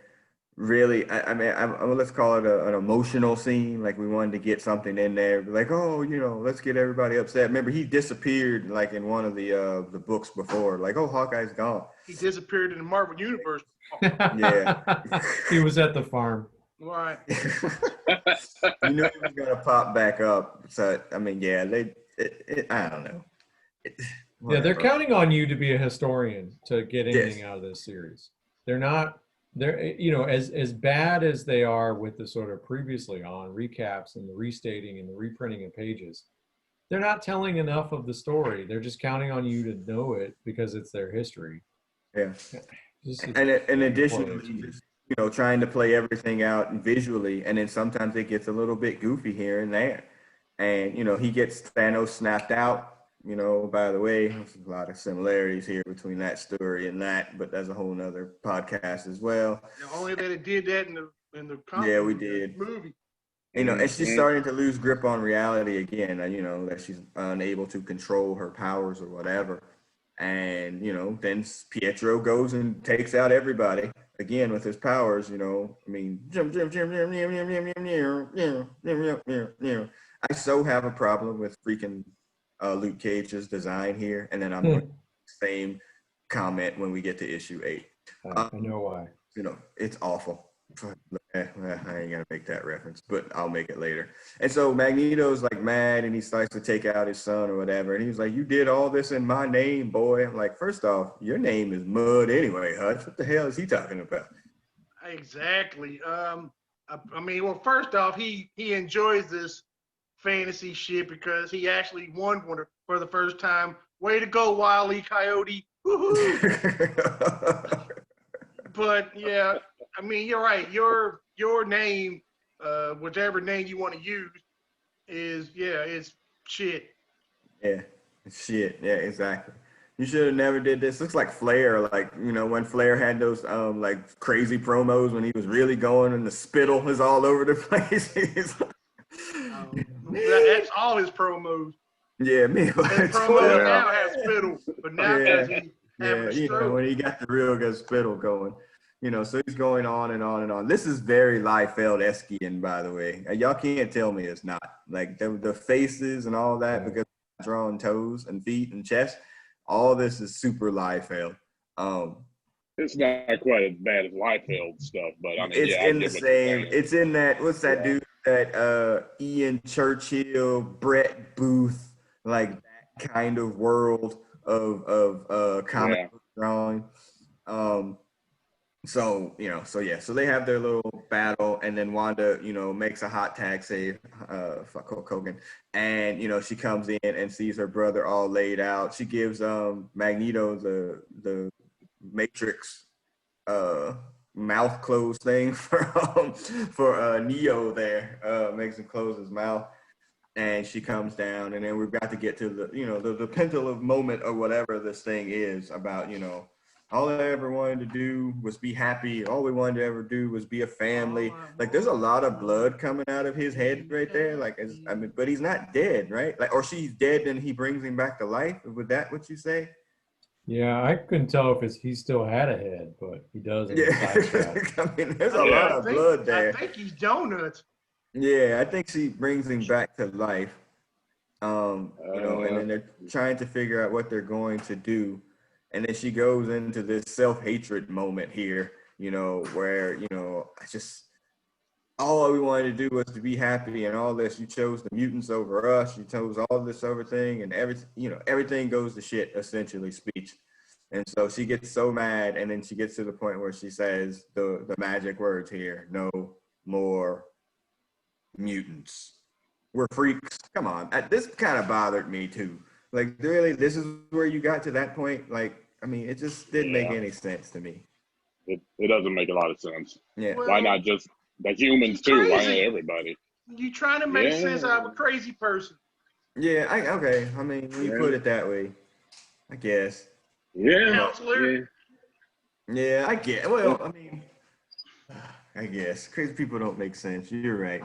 Really, I mean, let's call it an emotional scene. Like we wanted to get something in there, like, let's get everybody upset. Remember, he disappeared in one of the books before. Like, Hawkeye's gone. He disappeared in the Marvel Universe. Yeah, he was at the farm. Right. He was gonna pop back up. So I mean, I don't know. They're counting on you to be a historian to get anything out of this series. They're as bad as they are with the sort of previously on recaps and the restating and the reprinting of pages, they're not telling enough of the story. They're just counting on you to know it because it's their history. Yeah. And additionally, trying to play everything out visually, and then sometimes it gets a little bit goofy here and there. And, he gets Thanos snapped out. By the way, there's a lot of similarities here between that story and that, but that's a whole nother podcast as well. Only that it did that in the comic Yeah, we did. movie. And she's starting to lose grip on reality again, that she's unable to control her powers or whatever. And, then Pietro goes and takes out everybody again with his powers, I so have a problem with freaking Luke Cage's design here. And then I'm going to make the same comment when we get to issue 8. I know why. It's awful. I ain't gonna make that reference, but I'll make it later. And so Magneto's like mad, and he starts to take out his son or whatever. And he's like, "You did all this in my name, boy." I'm like, first off, your name is Mud anyway, Hutch. What the hell is he talking about? Exactly. I mean, well, first off, he enjoys this fantasy shit because he actually won one for the first time. Way to go, Wile E. Coyote! Woohoo! But yeah, I mean, you're right. Your name, whichever name you want to use, is shit. Yeah, it's shit. Yeah, exactly. You should have never did this. Looks like Flair, like, when Flair had those like crazy promos when he was really going and the spittle is all over the place. That's all his promos. Yeah, me. His promos now has spittle, but now he having a stroke. When he got the real good spittle going. So he's going on and on and on. This is very Liefeld-esque, by the way. Y'all can't tell me it's not. Like the faces and all that, because I'm drawing toes and feet and chest, all this is super Liefeld. It's not quite as bad as Liefeld stuff, but I mean, it's in the same. It's in that. What's that dude? That Ian Churchill, Brett Booth, like that kind of world of comic book drawing. So they have their little battle, and then Wanda, makes a hot tag save, fuck Hulk Hogan, and she comes in and sees her brother all laid out. She gives Magneto the Matrix mouth close thing for Neo there, makes him close his mouth, and she comes down, and then we've got to get to the pendulum moment or whatever this thing is about, all I ever wanted to do was be happy. All we wanted to ever do was be a family. Like, there's a lot of blood coming out of his head right there. Like, but he's not dead, right? Like, or she's dead and he brings him back to life. Was that what you say? Yeah, I couldn't tell if he still had a head, but he does. Yeah, I mean, there's a lot of blood there. I think he's donuts. Yeah, I think she brings him back to life. And then they're trying to figure out what they're going to do. And then she goes into this self-hatred moment here, where, all we wanted to do was to be happy and all this. You chose the mutants over us. You chose all this other thing, and everything goes to shit, essentially, speech. And so she gets so mad, and then she gets to the point where she says the magic words here: "No more mutants. We're freaks." Come on. This kind of bothered me too. Like, really, this is where you got to that point? Like, I mean, it just didn't make any sense to me. It doesn't make a lot of sense. Yeah. Well, why not just the humans too? Why not everybody? You trying to make sense out of a crazy person. Yeah, okay. I mean, when you put it that way, I guess. Yeah. Counselor. Yeah, I get. Well, I mean, I guess crazy people don't make sense. You're right.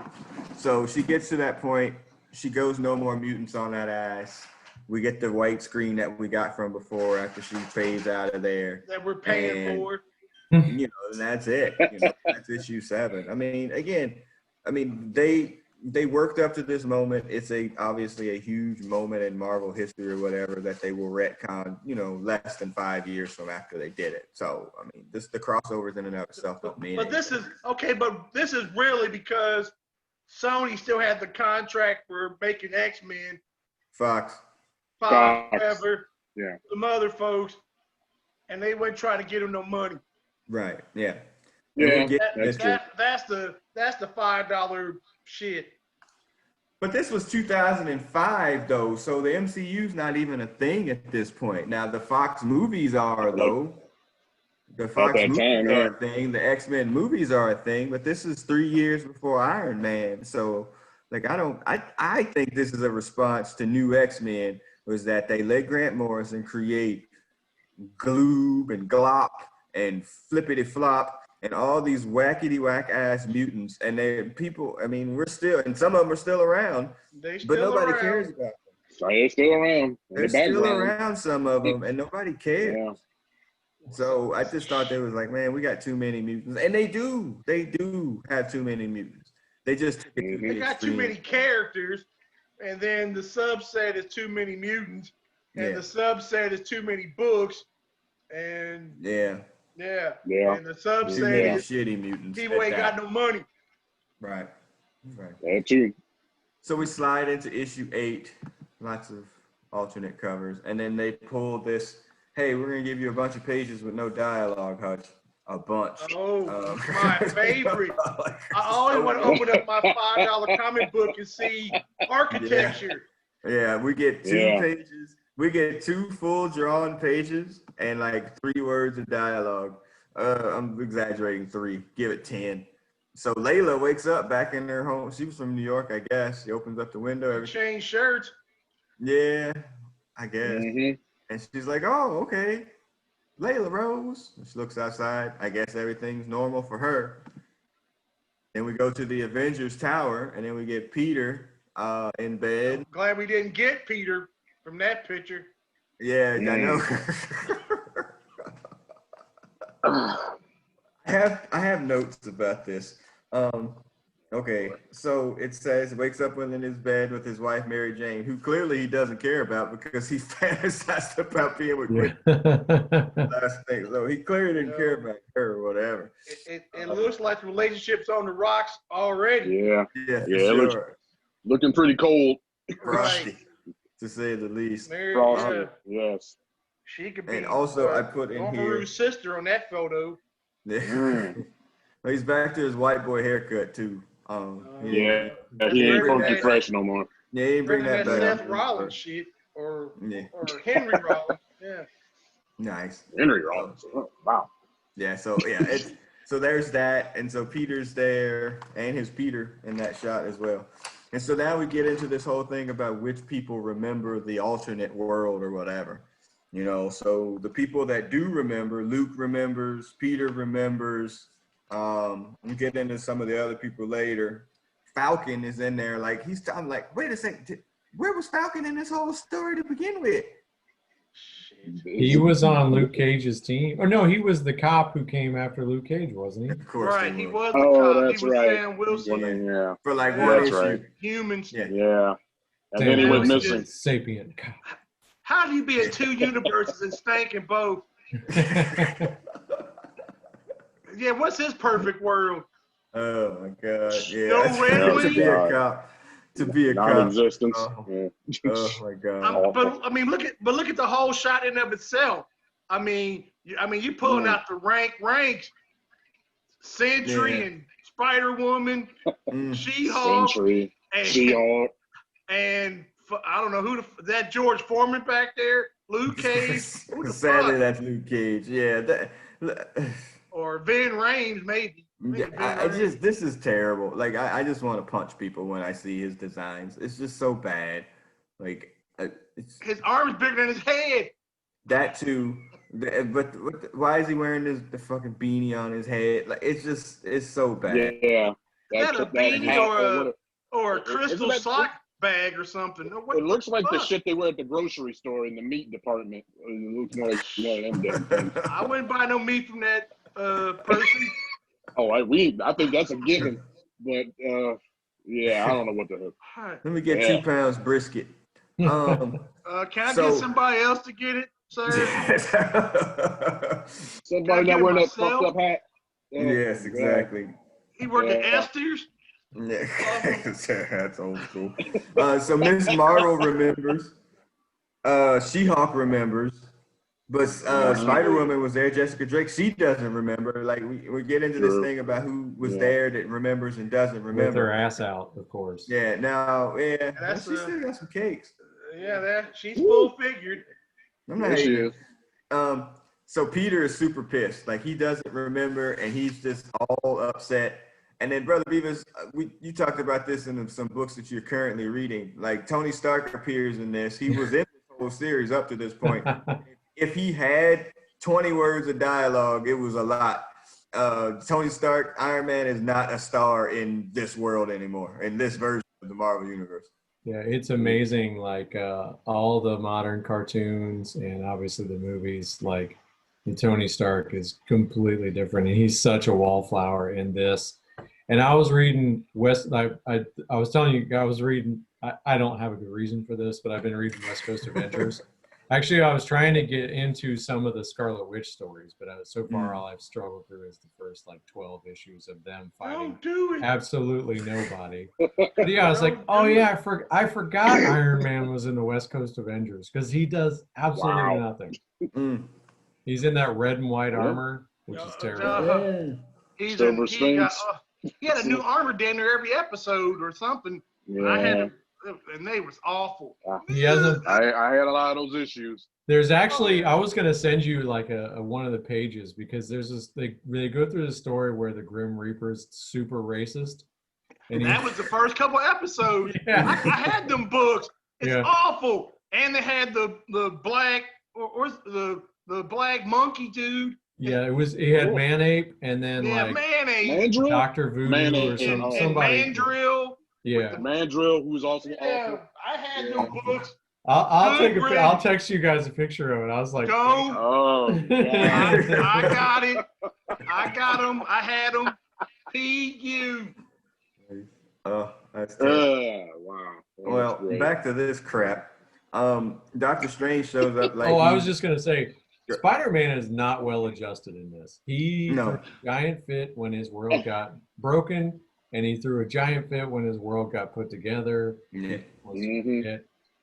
So she gets to that point. She goes, "No more mutants" on that ass. We get the white screen that we got from before after she fades out of there. That we're paying for. And that's it. That's issue 7. I mean, again, they worked up to this moment. It's obviously a huge moment in Marvel history or whatever that they will retcon, less than 5 years from after they did it. So, I mean, the crossovers in and of itself don't mean anything. But this is really because Sony still had the contract for making X-Men. Fox. Whatever. Yeah. Some other folks, and they wouldn't try to get them no money. Right. Yeah. Yeah. That's the $5 shit. But this was 2005 though, so the MCU's not even a thing at this point. Now the Fox movies are though. The Fox that movies time, are yeah. a thing. The X-Men movies are a thing, but this is 3 years before Iron Man. So, like, I think this is a response to New X-Men, was that they let Grant Morrison create Gloob and Glop and Flippity Flop and all these wackety whack ass mutants. And I mean, we're still, and some of them are still around, They but still nobody around. cares about them. So they're still around. They're still around, some of them, and nobody cares. Yeah. So I just thought they was like, man, we got too many mutants, and they do have too many mutants. They just took it to the They got too extreme. many characters, and then the subset is too many mutants, and the subset is too many books, and yeah, and the too subset many is shitty mutants. people ain't got no money. Right. That too. So we slide into issue 8, lots of alternate covers, and then they pull this. Hey, we're gonna give you a bunch of pages with no dialogue, Hutch. A bunch. Oh, my favorite. I always want to open up my $5 comic book and see architecture. Yeah, we get 2 pages. We get 2 full drawn pages and like 3 words of dialogue. I'm exaggerating 3. Give it 10. So Layla wakes up back in her home. She was from New York, I guess. She opens up the window. Change shirts. Yeah, I guess. Mm-hmm. And she's like, oh, okay. Layla Rose. And she looks outside. I guess everything's normal for her. Then we go to the Avengers Tower, and then we get Peter in bed. I'm glad we didn't get Peter from that picture. Yeah, I know. I have notes about this. Okay, so it says wakes up in his bed with his wife Mary Jane, who clearly he doesn't care about because he fantasized about being with Gwen last thing. So he clearly didn't care about her or whatever. It looks like the relationship's on the rocks already. Yeah, sure. Looking pretty cold. Right. To say the least. Mary, yes. She could be. And also, I put in here Maru's sister on that photo. He's back to his white boy haircut too. He ain't funky fresh no more. Yeah, he ain't bring that back. Seth Rollins shit or Henry Rollins. Yeah. Nice. Henry Rollins. Oh, wow. Yeah. So so there's that, and so Peter's there, and his Peter in that shot as well. And so now we get into this whole thing about which people remember the alternate world or whatever. You know, so the people that do remember, Luke remembers, Peter remembers. We get into some of the other people later. Falcon is in there, like I'm like, wait a second, where was Falcon in this whole story to begin with? He was on Luke Cage's team. Or no, he was the cop who came after Luke Cage, wasn't he? Of course. Right, he was the cop. That's he was right. Sam Wilson. Yeah. For like one issue. Right. Humans. Yeah. And then he went missing. Sapient cop. How do you be in 2 universes and stank in both? Yeah, what's his perfect world? Oh my God! Yeah, No Red Wing? To be a cop. Non-existence. Oh my God! But look at the whole shot in of itself. I mean, you pulling out the ranks, Sentry and Spider Woman, She-Hulk, Sentry, She-Hulk, and I don't know who that George Foreman back there, Luke Cage. Sadly, that's Luke Cage. Yeah. Or Vin Rames, maybe. This is terrible. Like, I just want to punch people when I see his designs. It's just so bad. Like, his arm's bigger than his head. That too. But why is he wearing the fucking beanie on his head? Like, it's so bad. Yeah. Is that a beanie or a crystal sock bag or something? It looks like the shit they wear at the grocery store in the meat department. It looks more like them damn things. I wouldn't buy no meat from that person. Oh, I think that's a given. But yeah, I don't know what the hell. Let me get 2 pounds brisket. Can I get somebody else to get it, sir? Somebody not wearing that fucked up hat. Yes, exactly. He worked at Esther's. Yeah, that's old school. So Miss Marvel remembers. She-Hulk remembers. But Spider-Woman was there. Jessica Drake, she doesn't remember. Like, we get into this thing about who was there that remembers and doesn't remember. With her ass out, of course. Yeah, now, she still got some cakes. Yeah, she's full figured. I'm not hating. So Peter is super pissed. Like he doesn't remember, and he's just all upset. And then, Brother Beavis, you talked about this in some books that you're currently reading. Like Tony Stark appears in this. He was in this whole series up to this point. If he had 20 words of dialogue, it was a lot. Tony Stark, Iron Man is not a star in this world anymore, in this version of the Marvel Universe. Yeah, it's amazing. Like all the modern cartoons and obviously the movies, like Tony Stark is completely different, and he's such a wallflower in this. And I was reading I was telling you, I was reading. I don't have a good reason for this, but I've been reading West Coast Avengers. Actually, I was trying to get into some of the Scarlet Witch stories, but so far all I've struggled through is the first like 12 issues of them fighting absolutely nobody. But yeah, I was like, oh yeah, I forgot Iron Man was in the West Coast Avengers because he does absolutely nothing. He's in that red and white armor, which is terrible. He had a new armor damn near every episode or something. Yeah. And they was awful. He hasn't. I had a lot of those issues. There's actually, I was gonna send you like a one of the pages because there's this. They go through the story where the Grim Reaper's super racist. And that was the first couple episodes. Yeah. I had them books. It's awful. And they had the black or the black monkey dude. Yeah, he had Manape and then like Manape. Dr. Voodoo or somebody. And Mandrill. Yeah. Mandrill, who's also awful. I had them books. I'll text you guys a picture of it. I was like, I got it. I got them. I had them. PU. That's wow. Well, back to this crap. Doctor Strange shows up like. I was just gonna say, Spider-Man is not well adjusted in this. He threw a giant fit when his world got broken, and he threw a giant fit when his world got put together. Yeah. He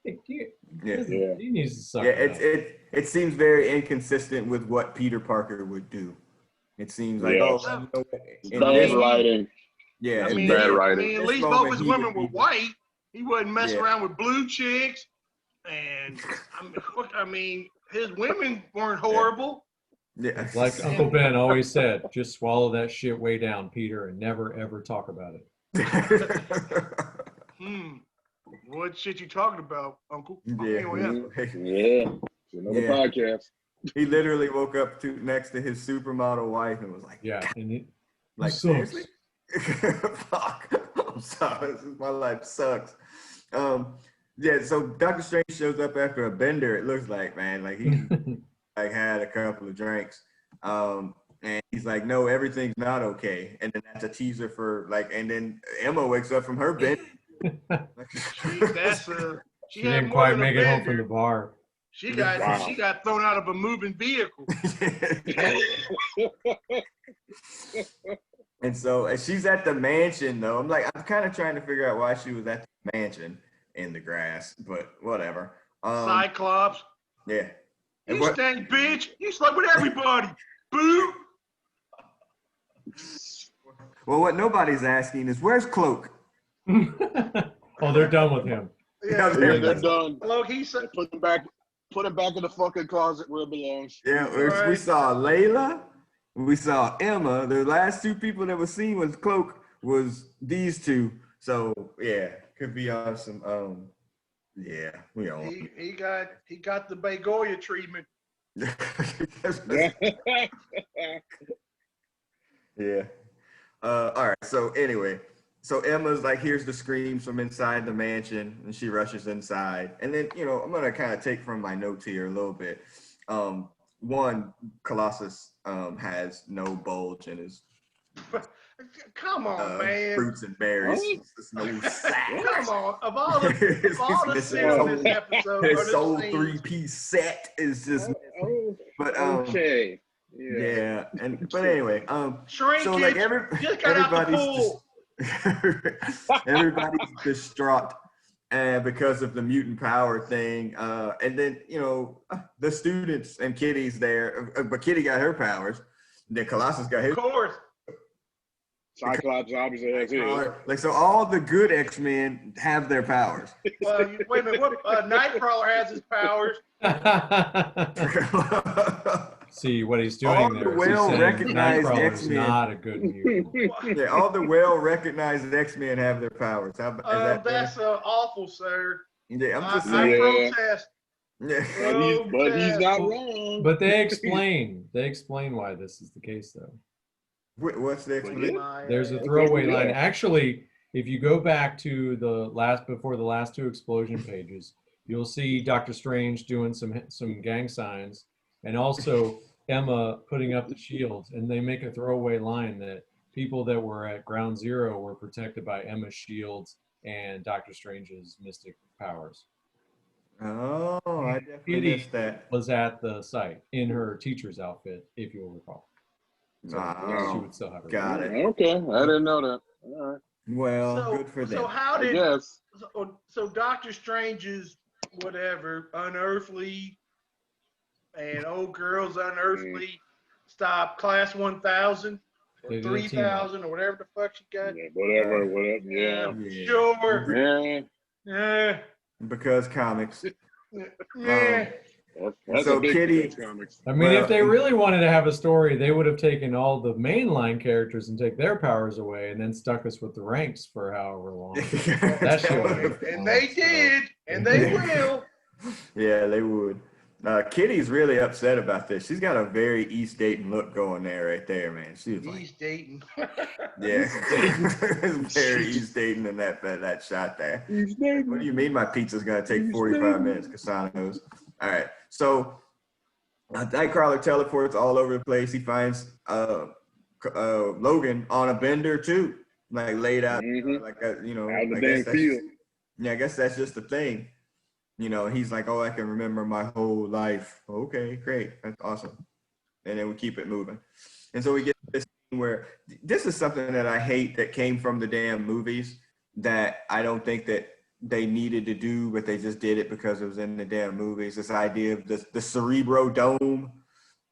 needs to suck. Yeah, it seems very inconsistent with what Peter Parker would do. It seems like bad writing. Yeah, bad writing. At least both his women were white. He wasn't messing around with blue chicks, and I mean his women weren't horrible. Yeah, like Uncle Ben always said, just swallow that shit way down, Peter, and never ever talk about it. What shit you talking about, Uncle? Yeah. Another podcast. He literally woke up next to his supermodel wife and was like, seriously? Fuck. I'm sorry. My life sucks. So Doctor Strange shows up after a bender, it looks like, man. Like he like had a couple of drinks. And he's like, no, everything's not okay. And then that's a teaser for and then Emma wakes up from her bed. She didn't quite make it home from the bar. She got thrown out of a moving vehicle. And so she's at the mansion though. I'm kind of trying to figure out why she was at the mansion in the grass, but whatever. Cyclops. Yeah. You stink, bitch. You slept with everybody. Boo. Well, what nobody's asking is where's Cloak? They're done with him. Yeah, they're done. Cloak, he said, put him back in the fucking closet where it belongs. Yeah, we saw Layla, we saw Emma. The last two people that were seen with Cloak was these two. So yeah, could be on some we don't. He got the Begoya treatment. Yeah. All right. So anyway, Emma's like, here's the screams from inside the mansion, and she rushes inside. And then, I'm gonna kind of take from my notes here a little bit. One, Colossus has no bulge in his. Come on, man. Fruits and berries. It's no sack. Come on. Of all the scenes in this episode, his whole 3-piece set is just. But okay. Yeah. But anyway, Shrinkage. So like everybody's distraught because of the mutant power thing. And then, the students and Kitty's there, but Kitty got her powers. Then Colossus got his. Of course. Cyclops obviously has his. So all the good X-Men have their powers. Wait a minute. Nightcrawler has his powers. See, what he's All doing the there is he's saying well-recognized Nightcrawler is X-Men. not a good mutant. Yeah, all the well-recognized X-Men have their powers. How is that better? That's awful, sir. Yeah, I'm just I saying. protest. Yeah. But he's not wrong. But they explain why this is the case, though. What's the explanation? There's a throwaway line. Actually, if you go back to before the last two explosion pages, you'll see Doctor Strange doing some gang signs, and also Emma putting up the shields, and they make a throwaway line that people that were at Ground Zero were protected by Emma's shields and Doctor Strange's mystic powers. Oh, I definitely Kitty missed that. was at the site in her teacher's outfit, if you'll recall. So she would still have her. Got it. Okay, I didn't know that. All right. Well, good for them. So how did Yes. so Doctor Strange's whatever unearthly and old girl's unearthly stop Class 1000 or 3000 or whatever the fuck she got? Yeah, whatever. Yeah. Sure. Yeah. Because comics. Yeah. That's So a big Kitty- comics. I mean, if they really wanted to have a story, they would have taken all the mainline characters and take their powers away and then stuck us with the ranks for however long. That shit would have been And they did, and they will. Yeah, they would. Kitty's really upset about this. She's got a very East Dayton look going there, right there, man. She was like, East Dayton. yeah, it's very East Dayton in that shot there. What do you mean my pizza's gonna take 45 minutes? Kasana knows. All right, so Nightcrawler teleports all over the place. He finds Logan on a bender too, like laid out, Out in the I damn guess field. I guess that's just the thing. He's like, oh, I can remember my whole life. Okay, great. That's awesome. And then we keep it moving. And so we get this scene where this is something that I hate that came from the damn movies that I don't think that they needed to do, but they just did it because it was in the damn movies. This idea of the Cerebro Dome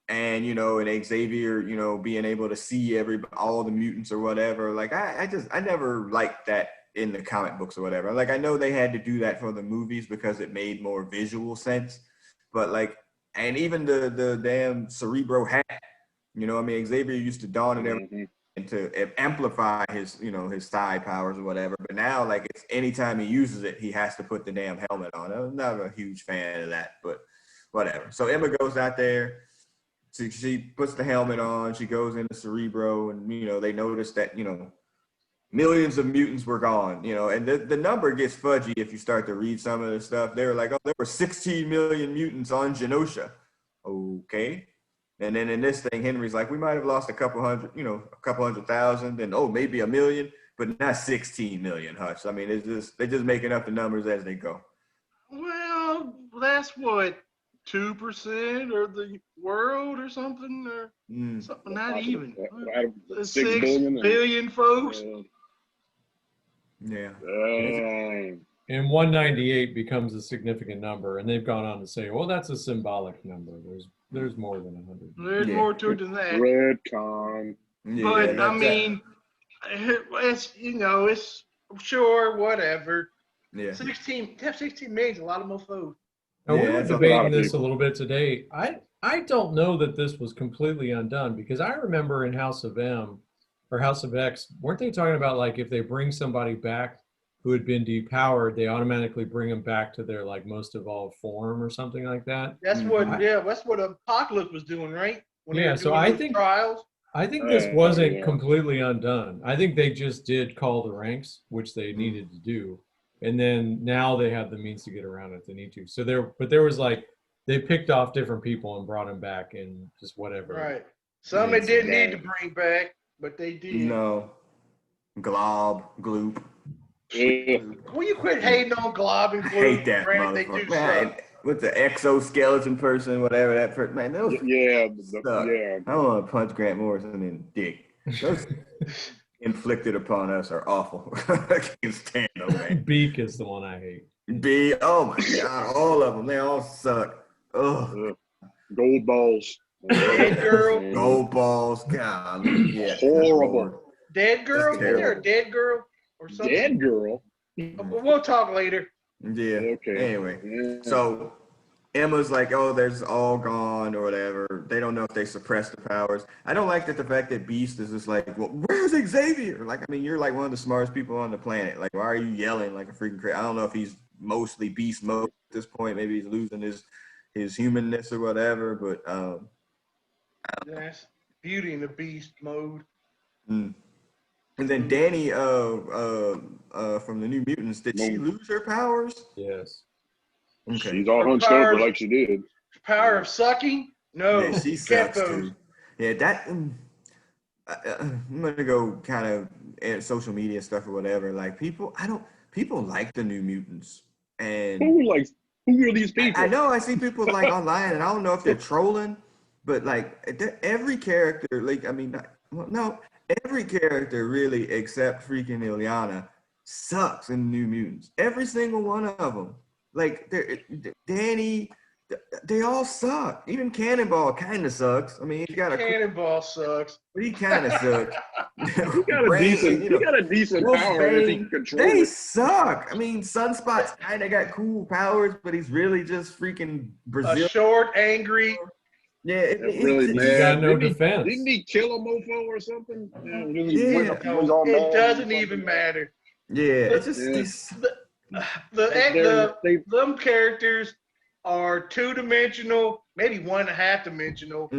and, and Xavier, being able to see all the mutants or whatever. Like, I never liked that in the comic books or whatever. Like, I know they had to do that for the movies because it made more visual sense, but like, and even the damn Cerebro hat, Xavier used to don it everything to amplify his, his thigh powers or whatever. But now, like, it's anytime he uses it, he has to put the damn helmet on. I'm not a huge fan of that, but whatever. So Emma goes out there. She puts the helmet on. She goes into Cerebro, and they notice that millions of mutants were gone, and the number gets fudgy if you start to read some of the stuff. They were like, oh, there were 16 million mutants on Genosha. Okay. And then in this thing, Henry's like, we might have lost a couple hundred, a couple 100,000, and maybe 1 million, but not 16 million, Hutch. I mean, they're just making up the numbers as they go. Well, that's what 2% of the world or something, or something. Not even 6 billion folks. Yeah. And 198 becomes a significant number, and they've gone on to say, well, that's a symbolic number. There's more than 100. There's more to it than that. Redcon. But I mean, it's it's sure whatever. Yeah. 16 million is a lot of mofos. Now, we were debating this a little bit today. I don't know that this was completely undone, because I remember in House of M or House of X, weren't they talking about, like, if they bring somebody back who had been depowered, they automatically bring them back to their, like, most evolved form or something like that? That's that's what Apocalypse was doing, right? When so I think trials. I think this wasn't completely undone. I think they just did call the ranks, which they needed to do. And then now they have the means to get around it if they need to. So there was like, they picked off different people and brought them back and just whatever. Right. Some they didn't need to bring back, but they did. No. Gloop. Will you quit hating on Glob and Gloop? I hate that motherfucker. Man, with the exoskeleton person, whatever that person, man, those I want to punch Grant Morrison in the dick. Those inflicted upon us are awful. I can't stand them, man. Beak is the one I hate. B, oh my God, all of them, they all suck. Ugh. Gold balls. Dead girl. Gold balls. God, yeah. Horrible. Dead girl? Is there a dead girl or something? Dead girl? We'll talk later. Yeah. Okay. Anyway, so Emma's like, oh, there's all gone or whatever. They don't know if they suppress the powers. I don't like that the fact that Beast is just like, well, where's Xavier? Like, I mean, you're like one of the smartest people on the planet. Like, why are you yelling like a freaking crazy? I don't know if he's mostly Beast mode at this point. Maybe he's losing his humanness or whatever. But That's Beauty and the Beast mode. and then Danny from the New Mutants, did she lose her powers? Yes. Okay. She's all hunched over like she did. Power of sucking? No. Yeah, she sucks too. Yeah, that. I'm gonna go kind of social media stuff or whatever. Like people like the New Mutants, and Who are these people? I know I see people like online, and I don't know if they're trolling, but like every character, like I mean, every character really except freaking Ilyana sucks in New Mutants. Every single one of them. Like Danny, they all suck. Even Cannonball kind of sucks. I mean, he's got Cannonball sucks, but he kind of sucks. He got a decent power if he can control They it. suck. I mean, Sunspot's kind of got cool powers, but he's really just freaking Brazil. a short, angry. Yeah, Really He's mad. got no Didn't defense. Didn't he kill a mofo or something? It doesn't even matter. Yeah, it's just Them characters are 2-dimensional, maybe 1.5-dimensional,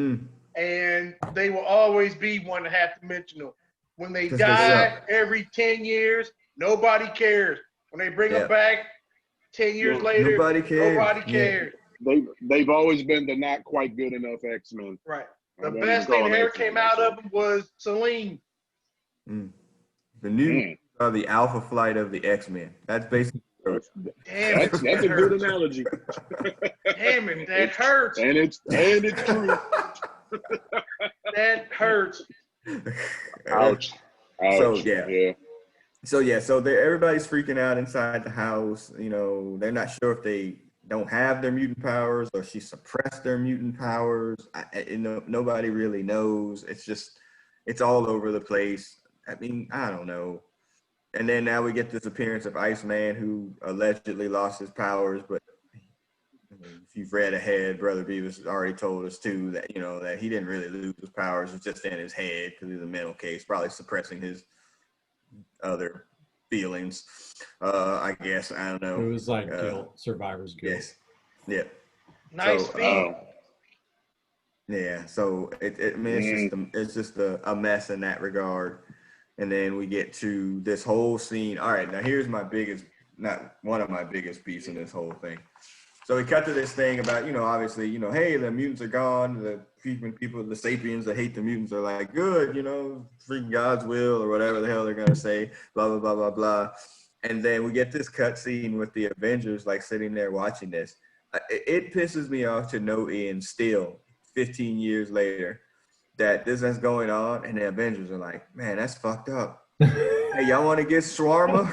and they will always be 1.5-dimensional. When they die every 10 years, nobody cares. When they bring them back 10 years later, nobody cares. They've always been the not quite good enough X-Men. Right. The best thing that ever came out of them was Celine. The new are the Alpha Flight of the X-Men. That's basically. That's a good analogy. Damn it, that hurts. And it's true. That hurts. Ouch. So everybody's freaking out inside the house. You know, they're not sure if they don't have their mutant powers or she suppressed their mutant powers. Nobody really knows. It's all over the place. I mean, I don't know. And then now we get this appearance of Iceman, who allegedly lost his powers, but if you've read ahead, Brother Beavis has already told us too that that he didn't really lose his powers; it's just in his head because he's a mental case, probably suppressing his other feelings. I guess I don't know. It was like guilt, survivor's guilt. Yes. Yeah. Nice feat. Yeah. So it's just a mess in that regard. And then we get to this whole scene. All right, now here's not one of my biggest beats in this whole thing. So we cut to this thing about, obviously, hey, the mutants are gone. The people, the sapiens that hate the mutants are like, good, freaking God's will or whatever the hell they're going to say, blah, blah, blah, blah, blah. And then we get this cut scene with the Avengers, like, sitting there watching this. It pisses me off to no end still, 15 years later, that this is going on, and the Avengers are like, man, that's fucked up. Hey, y'all want to get shawarma?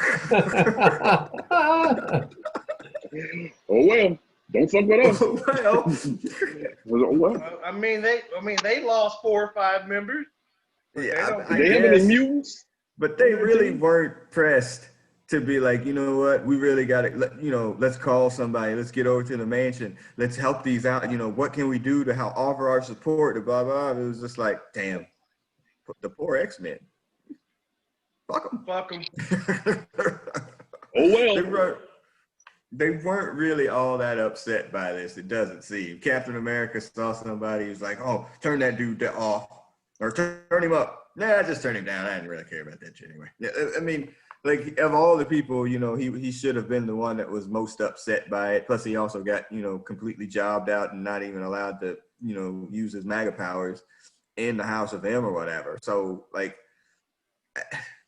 Oh well, don't fuck with us. I mean, they lost 4 or 5 members. Yeah, they have any mutants? But they really weren't pressed to be like, you know what, we really got to, let's call somebody, let's get over to the mansion, let's help these out, what can we do to offer our support, to blah, blah. It was just like, damn, the poor X-Men. Fuck them. Oh, well. They weren't really all that upset by this, it doesn't seem. Captain America saw somebody who's like, oh, turn that dude off, or turn him up. Nah, just turn him down. I didn't really care about that shit anyway. I mean, like, of all the people, he should have been the one that was most upset by it. Plus, he also got, completely jobbed out and not even allowed to, use his MAGA powers in the House of M or whatever. So, like,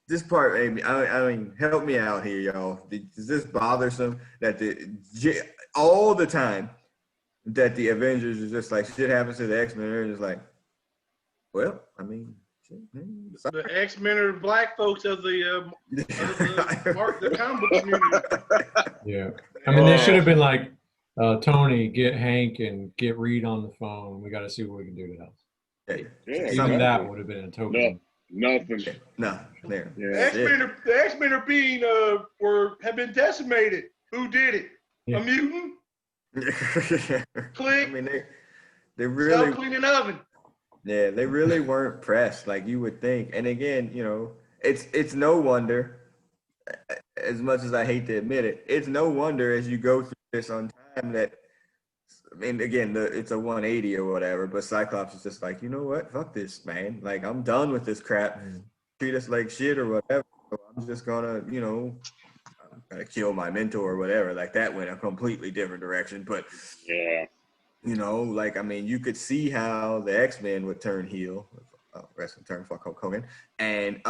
this part, I mean, help me out here, y'all. Is this bothersome that all the time that the Avengers is just like, shit happens to the X-Men, they're just like, well, I mean, the X-Men are black folks of the comic book community. Yeah. I mean, they should have been like, Tony, get Hank and get Reed on the phone. We got to see what we can do to help. Even that would have been a token. Nothing. No. There. Yeah. The X-Men are being have been decimated. Who did it? Yeah. A mutant? Click. I mean, they really Self-cleaning oven. Yeah, they really weren't pressed like you would think. And again, it's no wonder, as much as I hate to admit it, it's no wonder as you go through this on time that, I mean, again, it's a 180 or whatever, but Cyclops is just like, you know what? Fuck this, man. Like, I'm done with this crap. Treat us like shit or whatever. So I'm just gonna, I'm gonna kill my mentor or whatever. Like, that went a completely different direction. But Yeah. like, I mean, you could see how the X-Men would turn heel, wrestling term, fuck Hulk Hogan, and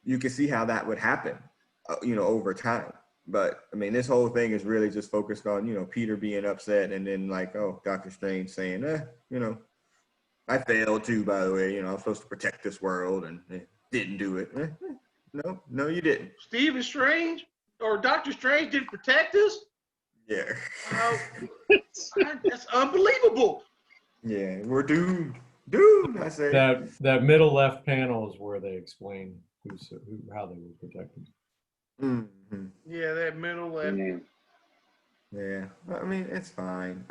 you could see how that would happen, over time. But I mean, this whole thing is really just focused on, Peter being upset, and then like, oh, Doctor Strange saying, I failed too, by the way. I'm supposed to protect this world, and didn't do it. No, you didn't. Stephen Strange or Doctor Strange didn't protect us? Yeah. That's unbelievable. Yeah, we're doomed. Doomed, I say. That middle left panel is where they explain how they were protected. Mm-hmm. Yeah, that middle left. Yeah, I mean, it's fine.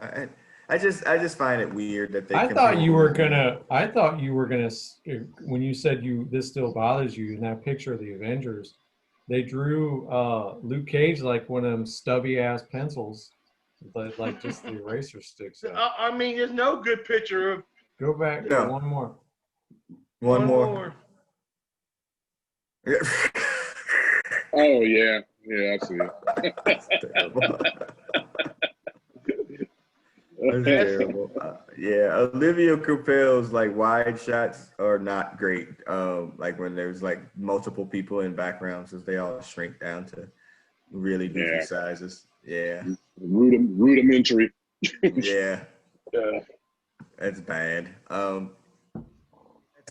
I just find it weird that they. I thought you were gonna. When you said this still bothers you in that picture of the Avengers, they drew Luke Cage like one of them stubby ass pencils, like just the eraser sticks. I mean, there's no good picture of. Go back. No. One more. One more. Oh yeah, I see it. That's terrible. That's terrible. Yeah, Olivia Coupel's like wide shots are not great. Like when there's like multiple people in backgrounds, as they all shrink down to really goofy sizes. Yeah. Rudimentary. Yeah. Yeah. That's bad. That's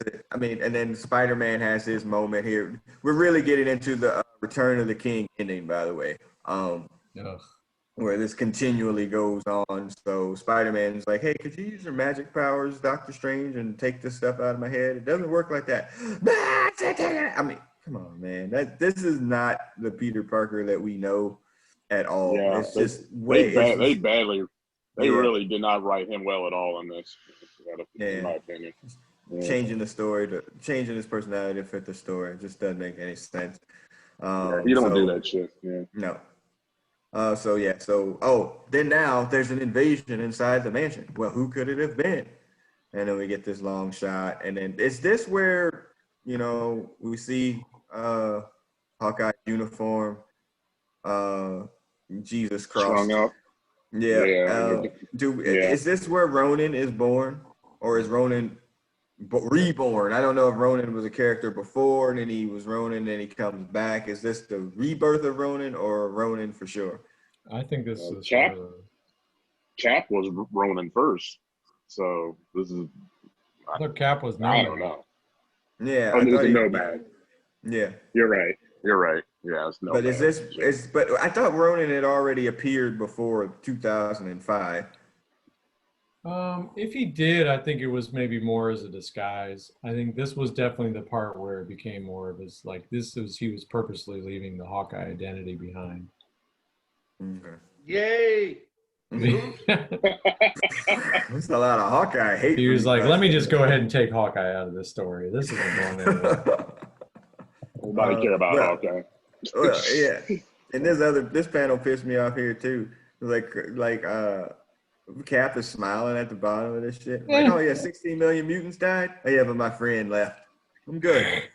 it. I mean, and then Spider-Man has his moment here. We're really getting into the Return of the King ending, by the way. Where this continually goes on. So Spider-Man's like, hey, could you use your magic powers, Doctor Strange, and take this stuff out of my head? It doesn't work like that. I mean, come on, man. This is not the Peter Parker that we know at all. Yeah, it's just way. They really did not write him well at all in this, in my opinion. Yeah. Changing his personality to fit the story. It just doesn't make any sense. You don't do that shit. Yeah. No. Then now there's an invasion inside the mansion. Well, who could it have been? And then we get this long shot. And then is this where, we see Hawkeye's uniform, Jesus Christ. Strung up. Yeah. Is this where Ronan is born? Or is Ronan reborn? I don't know if Ronan was a character before and then he was Ronan and then he comes back. Is this the rebirth of Ronan or Ronan for sure? I think this is Cap was Ronan first. So this is I thought Cap was I don't know. Yeah. Nomad. Yeah. You're right. Yeah, it's Nomad. But but I thought Ronan had already appeared before 2005. If he did, I think it was maybe more as a disguise. I think this was definitely the part where it became more of his he was purposely leaving the Hawkeye identity behind. Okay. Yay! There's a lot of Hawkeye hate. He was like, let me just go ahead and take Hawkeye out of this story. This isn't going anywhere. Nobody care about Hawkeye. Well, yeah. And this panel pissed me off here too. Like Cap is smiling at the bottom of this shit. Like, oh yeah, 16 million mutants died. Oh yeah, but my friend left. I'm good.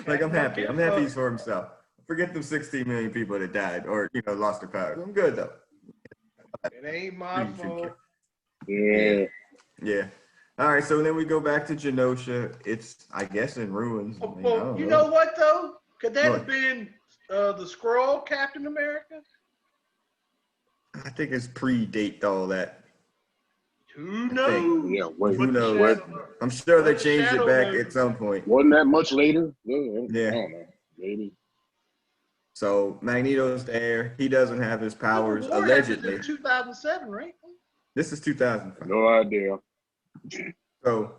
Like I'm happy. I'm happy he's for himself. Forget them 16 million people that died or lost their powers. I'm good though. It ain't my fault. Yeah. Yeah. All right, so then we go back to Genosha. It's, I guess, in ruins. Well, you know what though? Could that have been the Skrull Captain America? I think it's predate all that. Who knows? Yeah, who knows? I'm sure they changed it back at some point. Wasn't that much later? Yeah. I don't know. Maybe. So Magneto's there. He doesn't have his powers, allegedly. 2007, right? This is 2005. No idea. So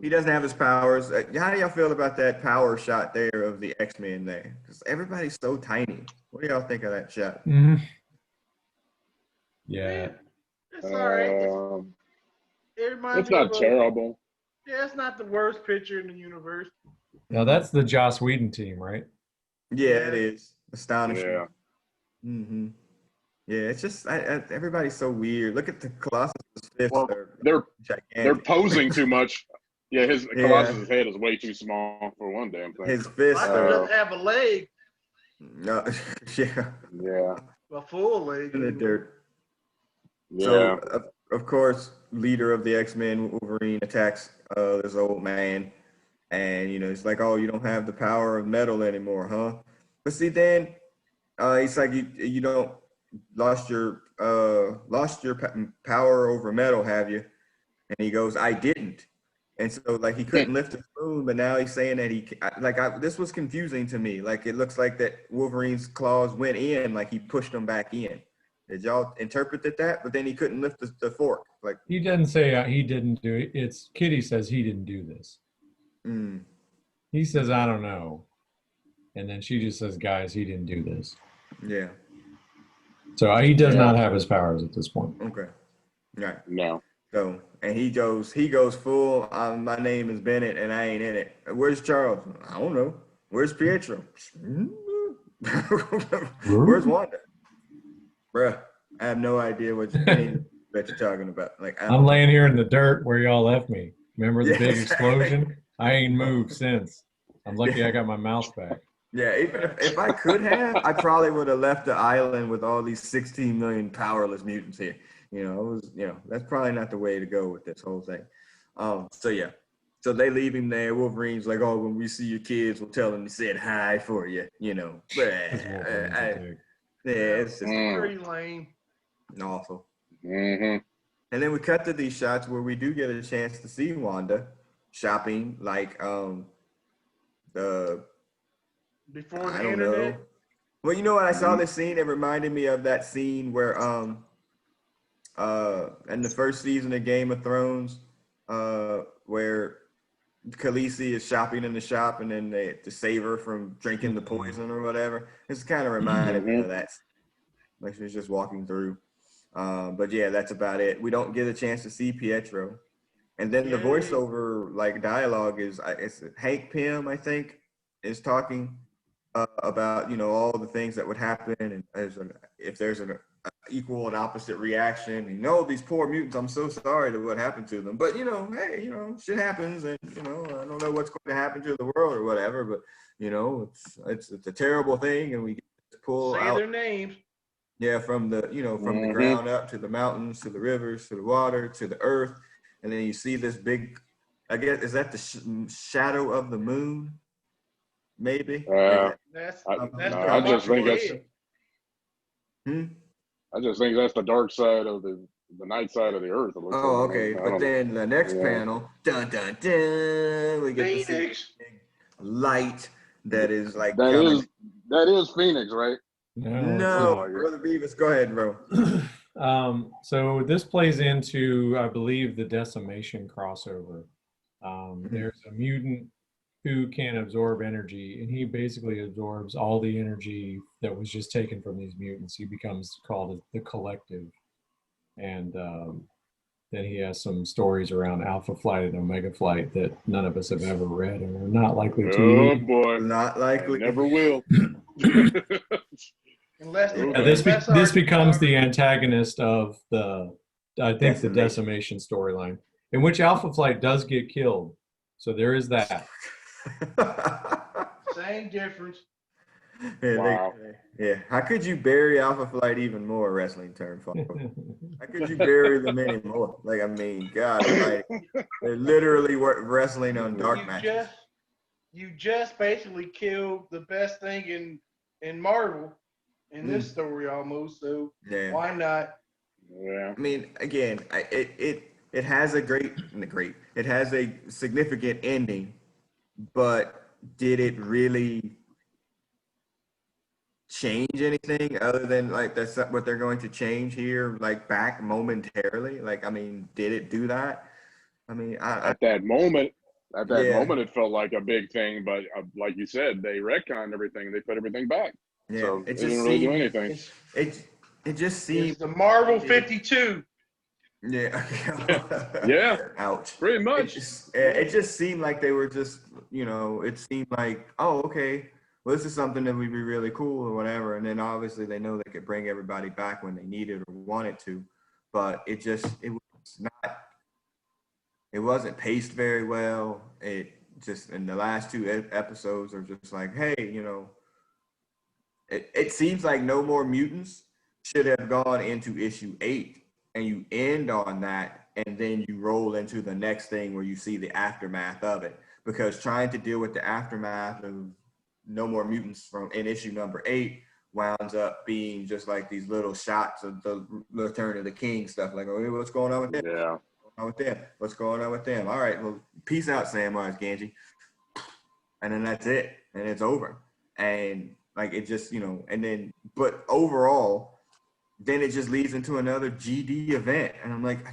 he doesn't have his powers. How do y'all feel about that power shot there of the X-Men there? Because everybody's so tiny. What do y'all think of that shot? Mhm. Yeah. It's all right. It reminds It's me not of a, terrible. yeah, it's not the worst picture in the universe. Now that's the Joss Whedon team, right? Yeah, it is astonishing. Yeah. Mm-hmm. Yeah, it's just everybody's so weird. Look at the Colossus' fists Well, are they're gigantic. posing too much. Yeah, his Yeah. Colossus' head is way too small for one damn thing. His fists Michael are doesn't have a leg, no, yeah, Yeah. a full leg. in the dirt. Yeah. So of course, leader of the X-Men, Wolverine attacks this old man, and it's like, oh, you don't have the power of metal anymore, huh? But see, then he's like, you don't lost your power over metal, have you? And he goes, I didn't. And so like he couldn't lift his spoon, but now he's saying that this was confusing to me. Like it looks like that Wolverine's claws went in, like he pushed them back in. Did y'all interpret that? But then he couldn't lift the fork. Like He doesn't say he didn't do it. It's Kitty says he didn't do this. He says, I don't know. And then she just says, guys, he didn't do this. Yeah. So he does not have his powers at this point. Okay. Right. No. So, and he goes full, my name is Bennett and I ain't in it. Where's Charles? I don't know. Where's Pietro? Where's Wanda? Bruh, I have no idea what you're talking about. Like I'm laying here in the dirt where y'all left me. Remember the Yeah, big exactly. explosion? I ain't moved since. I'm lucky I got my mouse back. Yeah, even if I could have, I probably would have left the island with all these 16 million powerless mutants here. That's probably not the way to go with this whole thing. So yeah. So they leave him there. Wolverine's like, oh, when we see your kids, we'll tell them to say hi for you, it's just pretty lame. awful. Mm-hmm. And then we cut to these shots where we do get a chance to see Wanda shopping, like the Before the I don't internet. know. Well, you know what? I saw this scene. It reminded me of that scene where in the first season of Game of Thrones, where Khaleesi is shopping in the shop and then they to save her from drinking the poison or whatever. It's kind of reminded me of that. Like she was just walking through. But yeah, that's about it. We don't get a chance to see Pietro. And then the voiceover like dialogue is it's Hank Pym, I think, is talking about all the things that would happen and if there's an equal and opposite reaction. These poor mutants, I'm so sorry to what happened to them. But hey, shit happens, and I don't know what's going to happen to the world or whatever. But it's a terrible thing, and we get to pull out their names. Yeah, from the from the ground up to the mountains, to the rivers, to the water, to the earth, and then you see this big. I guess is that the shadow of the moon? Maybe. I just think that's. I just think that's the dark side of the night side of the earth. Oh, okay. But then the next panel, dun dun dun, we get Phoenix. To see light that is like that is Phoenix, right? No, Brother Beavis, go ahead, bro. So this plays into, I believe, the Decimation crossover. There's a mutant who can absorb energy, and he basically absorbs all the energy that was just taken from these mutants. He becomes called the Collective. And then he has some stories around Alpha Flight and Omega Flight that none of us have ever read and are not likely to. Oh boy, not likely. Never will. This becomes the antagonist of the Decimation storyline, in which Alpha Flight does get killed. So there is that. Same difference. Wow. How could you bury Alpha Flight even more, wrestling term? How could you bury them anymore? Like, I mean, God, like, they're literally wrestling on dark matches. You just basically killed the best thing in Marvel in this story almost. So why not? Yeah. I mean, again, it has it has a significant ending, but did it really change anything other than like that's what they're going to change here, like back momentarily? Like, I mean, did it do that? I mean, at that moment, it felt like a big thing, but like you said, they retconned everything. They put everything back. Yeah, So it it just didn't really do seemed anything. it just seemed It's the Marvel 52. yeah. Yeah, Ouch. pretty It much. just it just seemed like they were just it seemed like, oh, okay, well, this is something that would be really cool or whatever, and then obviously they know they could bring everybody back when they needed or wanted to, but it was not, it wasn't paced very well. It just, in the last two episodes are just like, hey, it seems like No More Mutants should have gone into issue 8 and you end on that and then you roll into the next thing where you see the aftermath of it. Because trying to deal with the aftermath of No More Mutants from in issue number 8 winds up being just like these little shots of the Return of the King stuff. Like, oh, what's going on with them? Yeah. What's going on with them? What's going on with them? All right, well, peace out, Samwise Gamgee. And then that's it. And it's over. And like, it just, and then, but overall, then it just leads into another GD event. And I'm like,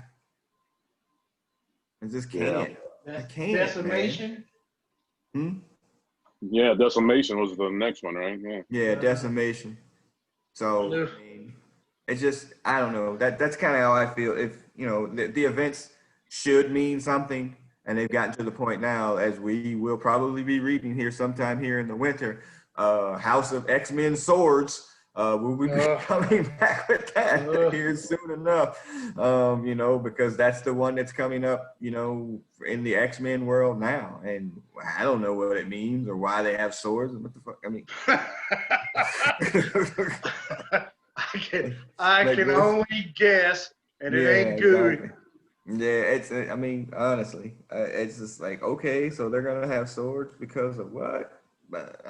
I just can't. I can't. Decimation. Man. Yeah, Decimation was the next one, right? Yeah, Decimation. So, I mean, it's just, I don't know. That's kind of how I feel. If, the events should mean something, and they've gotten to the point now, as we will probably be reading here sometime here in the winter, House of X-Men Swords. Will we be coming back with that here soon enough? Because that's the one that's coming up, in the X-Men world now. And I don't know what it means or why they have swords. What the fuck? I mean, I can only guess, and it ain't good. Exactly. Yeah, I mean, honestly, it's just like, okay, so they're gonna have swords because of what? But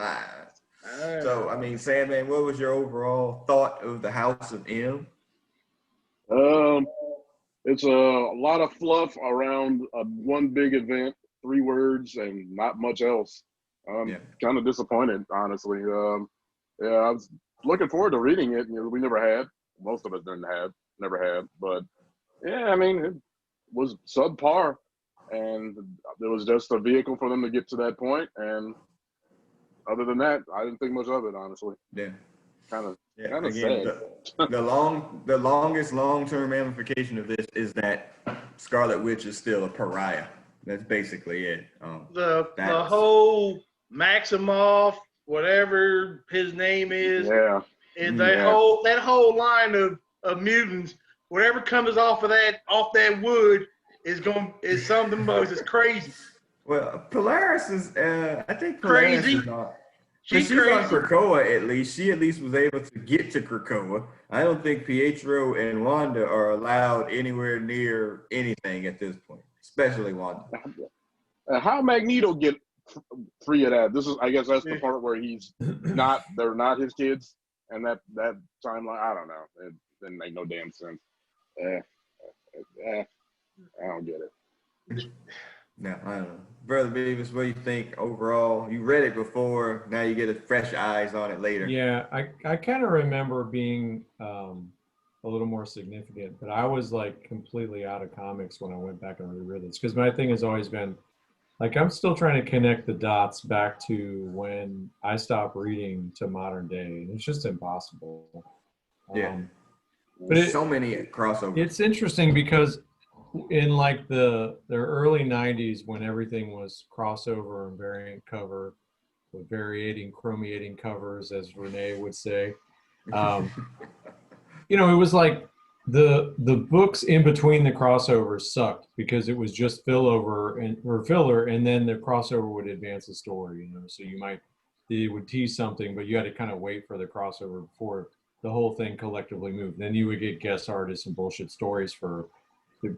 so, I mean, Sandman, what was your overall thought of the House of M? It's a lot of fluff around one big event, 3 words, and not much else. Kind of disappointed, honestly. I was looking forward to reading it. We never had. Most of us never had. But yeah, I mean, it was subpar, and it was just a vehicle for them to get to that point. And other than that, I didn't think much of it, honestly. Yeah. Kind of Again, sad. the longest long-term ramification of this is that Scarlet Witch is still a pariah. That's basically it. The whole Maximoff, whatever his name is, and that whole line of mutants, whatever comes off that wood is some of the most is crazy. Well, Polaris is, I think Polaris crazy. Is not. She's on crazy. Krakoa, at least. She at least was able to get to Krakoa. I don't think Pietro and Wanda are allowed anywhere near anything at this point, especially Wanda. How Magneto get free of that? I guess that's the part where they're not his kids, and that timeline, I don't know. It didn't make no damn sense. I don't get it. No, I don't know. Brother Beavis, what do you think overall? You read it before, now you get fresh eyes on it later. Yeah, I kind of remember being a little more significant, but I was like completely out of comics when I went back and reread this, because my thing has always been, like, I'm still trying to connect the dots back to when I stopped reading to modern day, and it's just impossible. But so many crossovers. It's interesting because in like the early 90s, when everything was crossover and variant cover with chromiating covers, as Renee would say, it was like the books in between the crossovers sucked because it was just filler, and then the crossover would advance the story, so they would tease something, but you had to kind of wait for the crossover before the whole thing collectively moved. Then you would get guest artists and bullshit stories for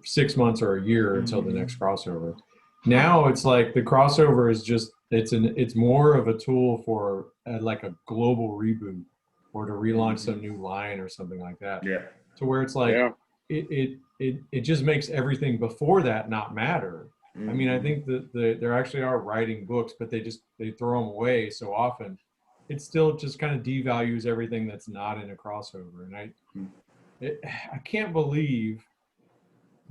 6 months or a year until the next crossover. Now it's like the crossover is just, it's more of a tool for like a global reboot or to relaunch some new line or something like that. Yeah. To where it's like, it just makes everything before that not matter. I mean, I think that there actually are writing books, but they throw them away so often. It still just kind of devalues everything that's not in a crossover. And I can't believe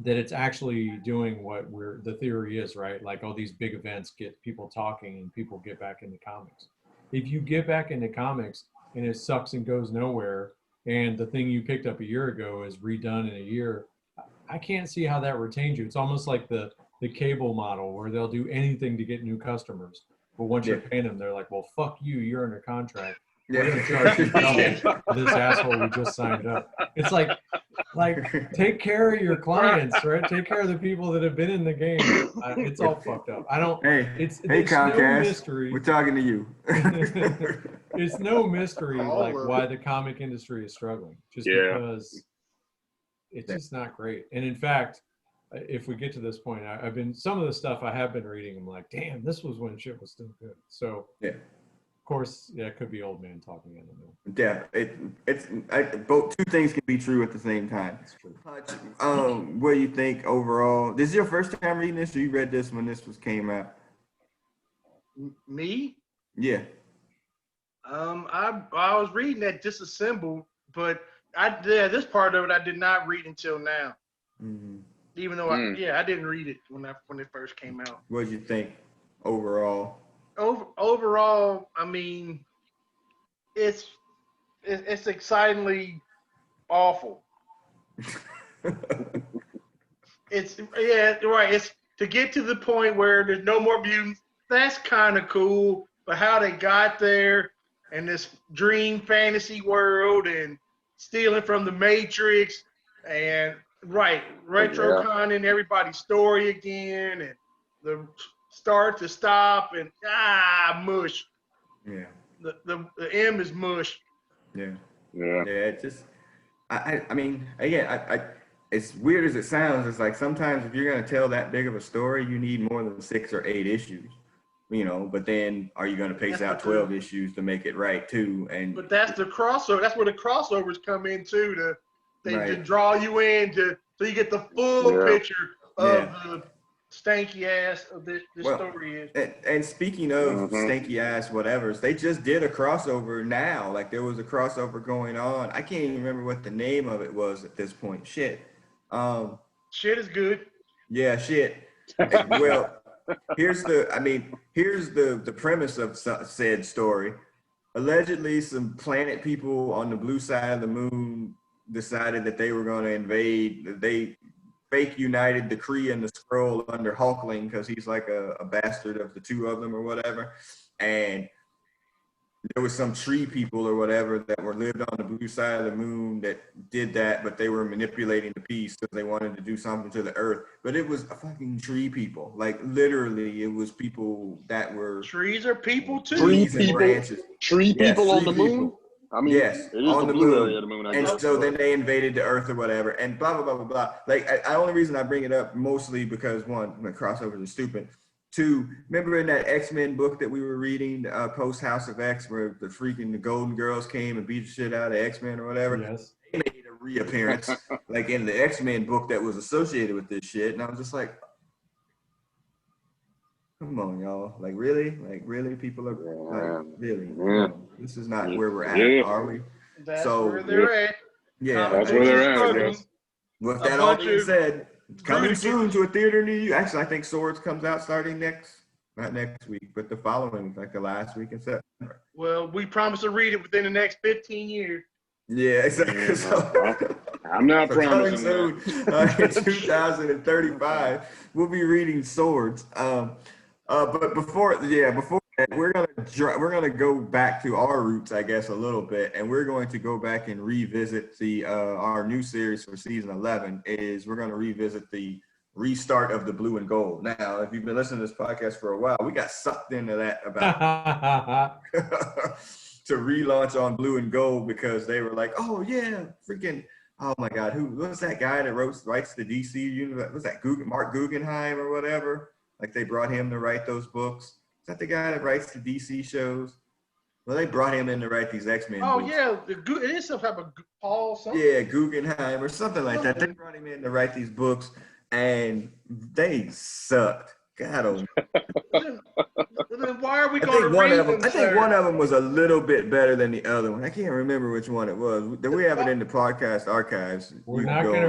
that it's actually doing what the theory is, right? Like, all these big events get people talking and people get back into comics. If you get back into comics, and it sucks and goes nowhere, and the thing you picked up a year ago is redone in a year, I can't see how that retains you. It's almost like the cable model where they'll do anything to get new customers. But once you're paying them, they're like, well, fuck you, you're under contract. We're going to charge you double for this asshole who just signed up. It's like take care of your clients, right? Take care of the people that have been in the game. It's all fucked up. I don't. Hey, it's Comcast, no mystery. we're talking to you. It's no mystery like of why the comic industry is struggling, just because it's just not great. And in fact, if we get to this point, I've been some of the stuff I have been reading. I'm like, damn, this was when shit was still good. So yeah. Of course, yeah, it could be old man talking. I don't know. Yeah, both two things can be true at the same time. That's true. What do you think overall? This is your first time reading this, or you read this when this came out? Me? Yeah. I was reading that Disassembled, but this part of it I did not read until now. Mm-hmm. Even though I didn't read it when it first came out. What did you think overall? Overall, I mean, it's excitingly awful. It's right. It's to get to the point where there's no more mutants. That's kind of cool, but how they got there and this dream fantasy world and stealing from the Matrix and retroconning everybody's story again and the start to stop and mush. Yeah. The M is mush. Yeah. Yeah. Yeah. It just, I mean, again, as weird as it sounds, it's like sometimes if you're gonna tell that big of a story, you need more than 6 or 8 issues. You know, but then are you gonna pace out 12 issues to make it right too? But that's the crossover. That's where the crossovers come in too. To draw you in so you get the full picture of the stanky ass of this story is. And speaking of stanky ass whatevers, they just did a crossover now. Like there was a crossover going on. I can't even remember what the name of it was at this point. Shit is good. Yeah, shit. Well, here's the premise of said story. Allegedly, some planet people on the blue side of the moon decided that they were going to invade. They fake united the Kree and the Skrull under Hulkling because he's like a bastard of the two of them or whatever. And there was some tree people or whatever that lived on the blue side of the moon that did that, but they were manipulating the piece because they wanted to do something to the Earth. But it was a fucking tree people. Like literally, it was people that were trees are people too. Trees and branches. Tree people on the moon. I mean, yes, it is on the blue area of the moon. I guess. So then they invaded the Earth or whatever, and blah blah blah blah blah. Like, the only reason I bring it up mostly because one, the crossovers are stupid. 2, remember in that X-Men book that we were reading, post House of X, where the Golden Girls came and beat the shit out of X-Men or whatever? Yes. They made a reappearance, like in the X-Men book that was associated with this shit, and I was just like, come on, y'all. Like, really? People are like, really? This is not where we're at, are we? That's where they're at. Yeah. That's where they're at, yes. With that all being said, it's coming soon to a theater near you. Actually, I think Swords comes out starting not next week, but the following, like the last week in September. Well, we promise to read it within the next 15 years. Yeah, exactly. So, I'm not promising soon, in 2035, we'll be reading Swords. But before that, we're gonna go back to our roots, I guess, a little bit, and we're going to go back and revisit our new series for season 11. We're going to revisit the restart of the Blue and Gold. Now, if you've been listening to this podcast for a while, we got sucked into that about to relaunch on Blue and Gold because they were like, oh yeah, freaking. Oh my God, who was that guy that writes the DC universe? Was that Mark Guggenheim or whatever? Like they brought him to write those books. Is that the guy that writes the DC shows? Well, they brought him in to write these X-Men books. Yeah, it is some type of Paul something. Yeah, Guggenheim or something like that. They brought him in to write these books, and they sucked. God, then why are we going to read them? I think one of them was a little bit better than the other one. I can't remember which one it was. We have it in the podcast archives. We're not going to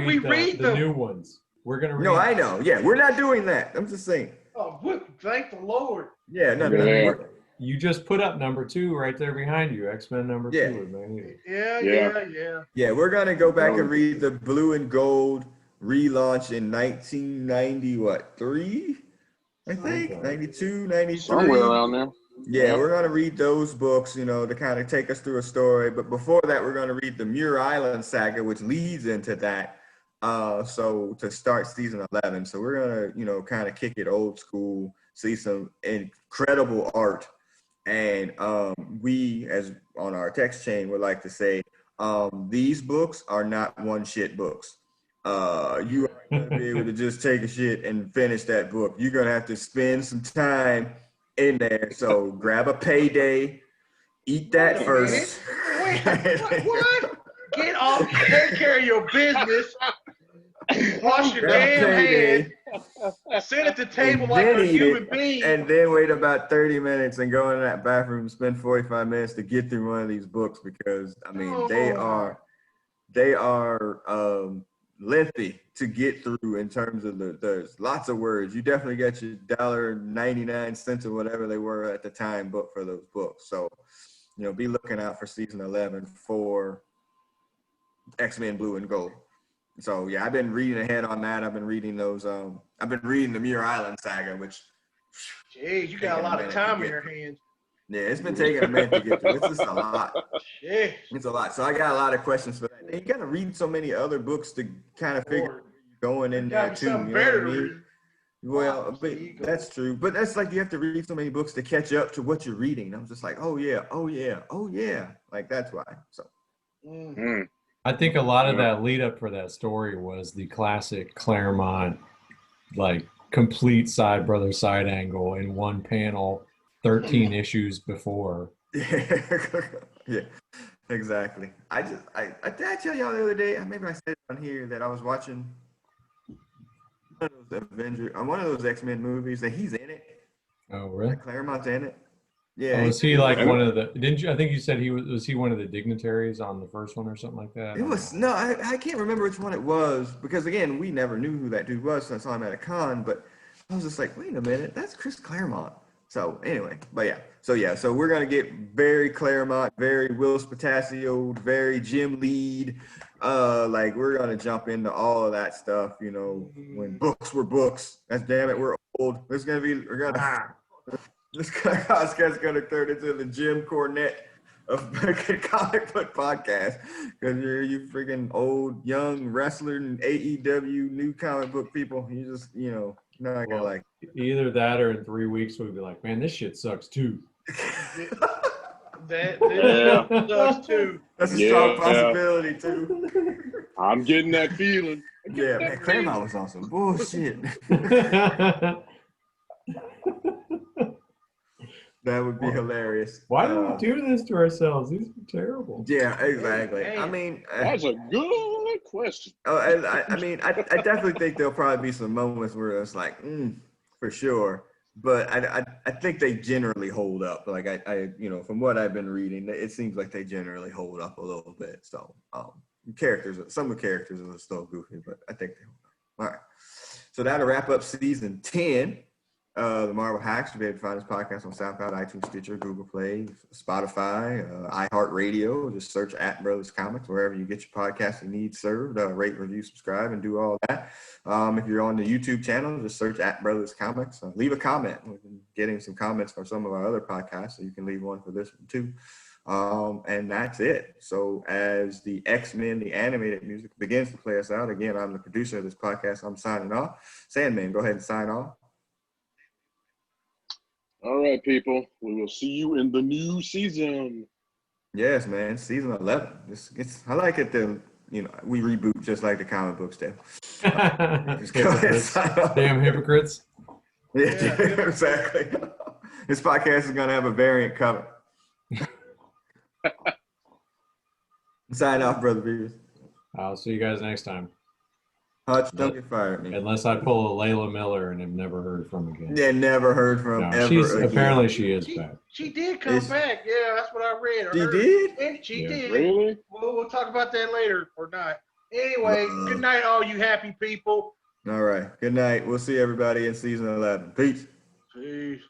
reread the new ones. We're going to read. No, I know. Yeah, we're not doing that. I'm just saying. Oh, thank the Lord. Yeah, no. you just put up number 2 right there behind you. X-Men number 2 with Magneto. Yeah. We're gonna go back and read the Blue and Gold relaunch in 1990. What 3? I think 92, 93. Somewhere around there. Yeah, we're going to read those books, to kind of take us through a story. But before that, we're going to read the Muir Island saga, which leads into that. So to start season 11. So we're going to, kind of kick it old school, see some incredible art. And we, as on our text chain, would like to say, these books are not one shit books. You aren't going to be able to just take a shit and finish that book. You're going to have to spend some time in there. So grab a payday, eat that first. Wait, what? Get off, take care of your business, wash your damn hands, sit at the table like a human being. And then wait about 30 minutes and go in that bathroom and spend 45 minutes to get through one of these books because, they are lengthy to get through in terms of there's lots of words. You definitely get your $1.99 or whatever they were at the time book for those books. So, be looking out for season 11 for X-Men Blue and Gold. So yeah, I've been reading ahead on that. I've been reading those. I've been reading the Muir Island saga, which. Jeez, you got a lot of time in your hands. Yeah, it's been taking a minute to get through. It's just a lot. Yeah. It's a lot. So I got a lot of questions for that. And you got to read so many other books to kind of figure where you're going in there too. You know what I mean? Well, but that's true. But that's like you have to read so many books to catch up to what you're reading. I'm just like, oh yeah. Like that's why. So. I think a lot of that lead up for that story was the classic Claremont, like complete side brother side angle in one panel, 13 issues before. Yeah, exactly. Did I tell y'all the other day? Maybe I said it on here that I was watching one of those X-Men movies that he's in it. Oh, really? Claremont's in it. Yeah. Was he like one of the? Didn't you? I think you said was he one of the dignitaries on the first one or something like that? It was I can't remember which one it was because again we never knew who that dude was. So I saw him at a con, but I was just like, wait a minute, that's Chris Claremont. So anyway, so we're gonna get very Claremont, very Will Spatasio, very Jim Lead. Like we're gonna jump into all of that stuff. When books were books. That's damn it, we're old. This podcast's gonna turn into the Jim Cornette of comic book podcast because you freaking old young wrestler and AEW new comic book people. You just not gonna like either that or in 3 weeks we'll be like, man, this shit sucks too. That sucks too. That's a strong possibility too. I'm getting that feeling. Yeah, man, Claremont was on some bullshit. That would be hilarious. Why do we do this to ourselves? These are terrible. Yeah, exactly. Hey. I mean, that's a good question. I definitely think there'll probably be some moments where it's like, for sure. But I think they generally hold up. Like I from what I've been reading, it seems like they generally hold up a little bit. So some of the characters are still goofy, but I think they hold up. All right. So that'll wrap up season 10. The Marvel Hacks. You'll be able to find this podcast on SoundCloud, iTunes, Stitcher, Google Play, Spotify, iHeartRadio. Just search @Brothers Comics wherever you get your podcasting needs served. Rate, review, subscribe, and do all that. If you're on the YouTube channel, just search @Brothers Comics. Leave a comment. We've been getting some comments from some of our other podcasts, so you can leave one for this one too. And that's it. So as the X-Men, the animated music begins to play us out, again, I'm the producer of this podcast. I'm signing off. Sandman, go ahead and sign off. All right, people. We will see you in the new season. Yes, man. Season 11. I like it that we reboot just like the comic books do. Just go ahead and sign off. Damn hypocrites. Yeah, exactly. This podcast is gonna have a variant cover. Sign off, brother Beavers. I'll see you guys next time. Hutch, don't get fired at me. Unless I pull a Layla Miller and have never heard from again. Yeah, never heard from ever again. Apparently she is back. She did come back. Yeah, that's what I read. She did? And she did. Really? We'll talk about that later or not. Anyway, good night, all you happy people. All right. Good night. We'll see everybody in season 11. Peace. Peace.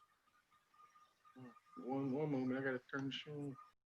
One one moment. I gotta turn the show on.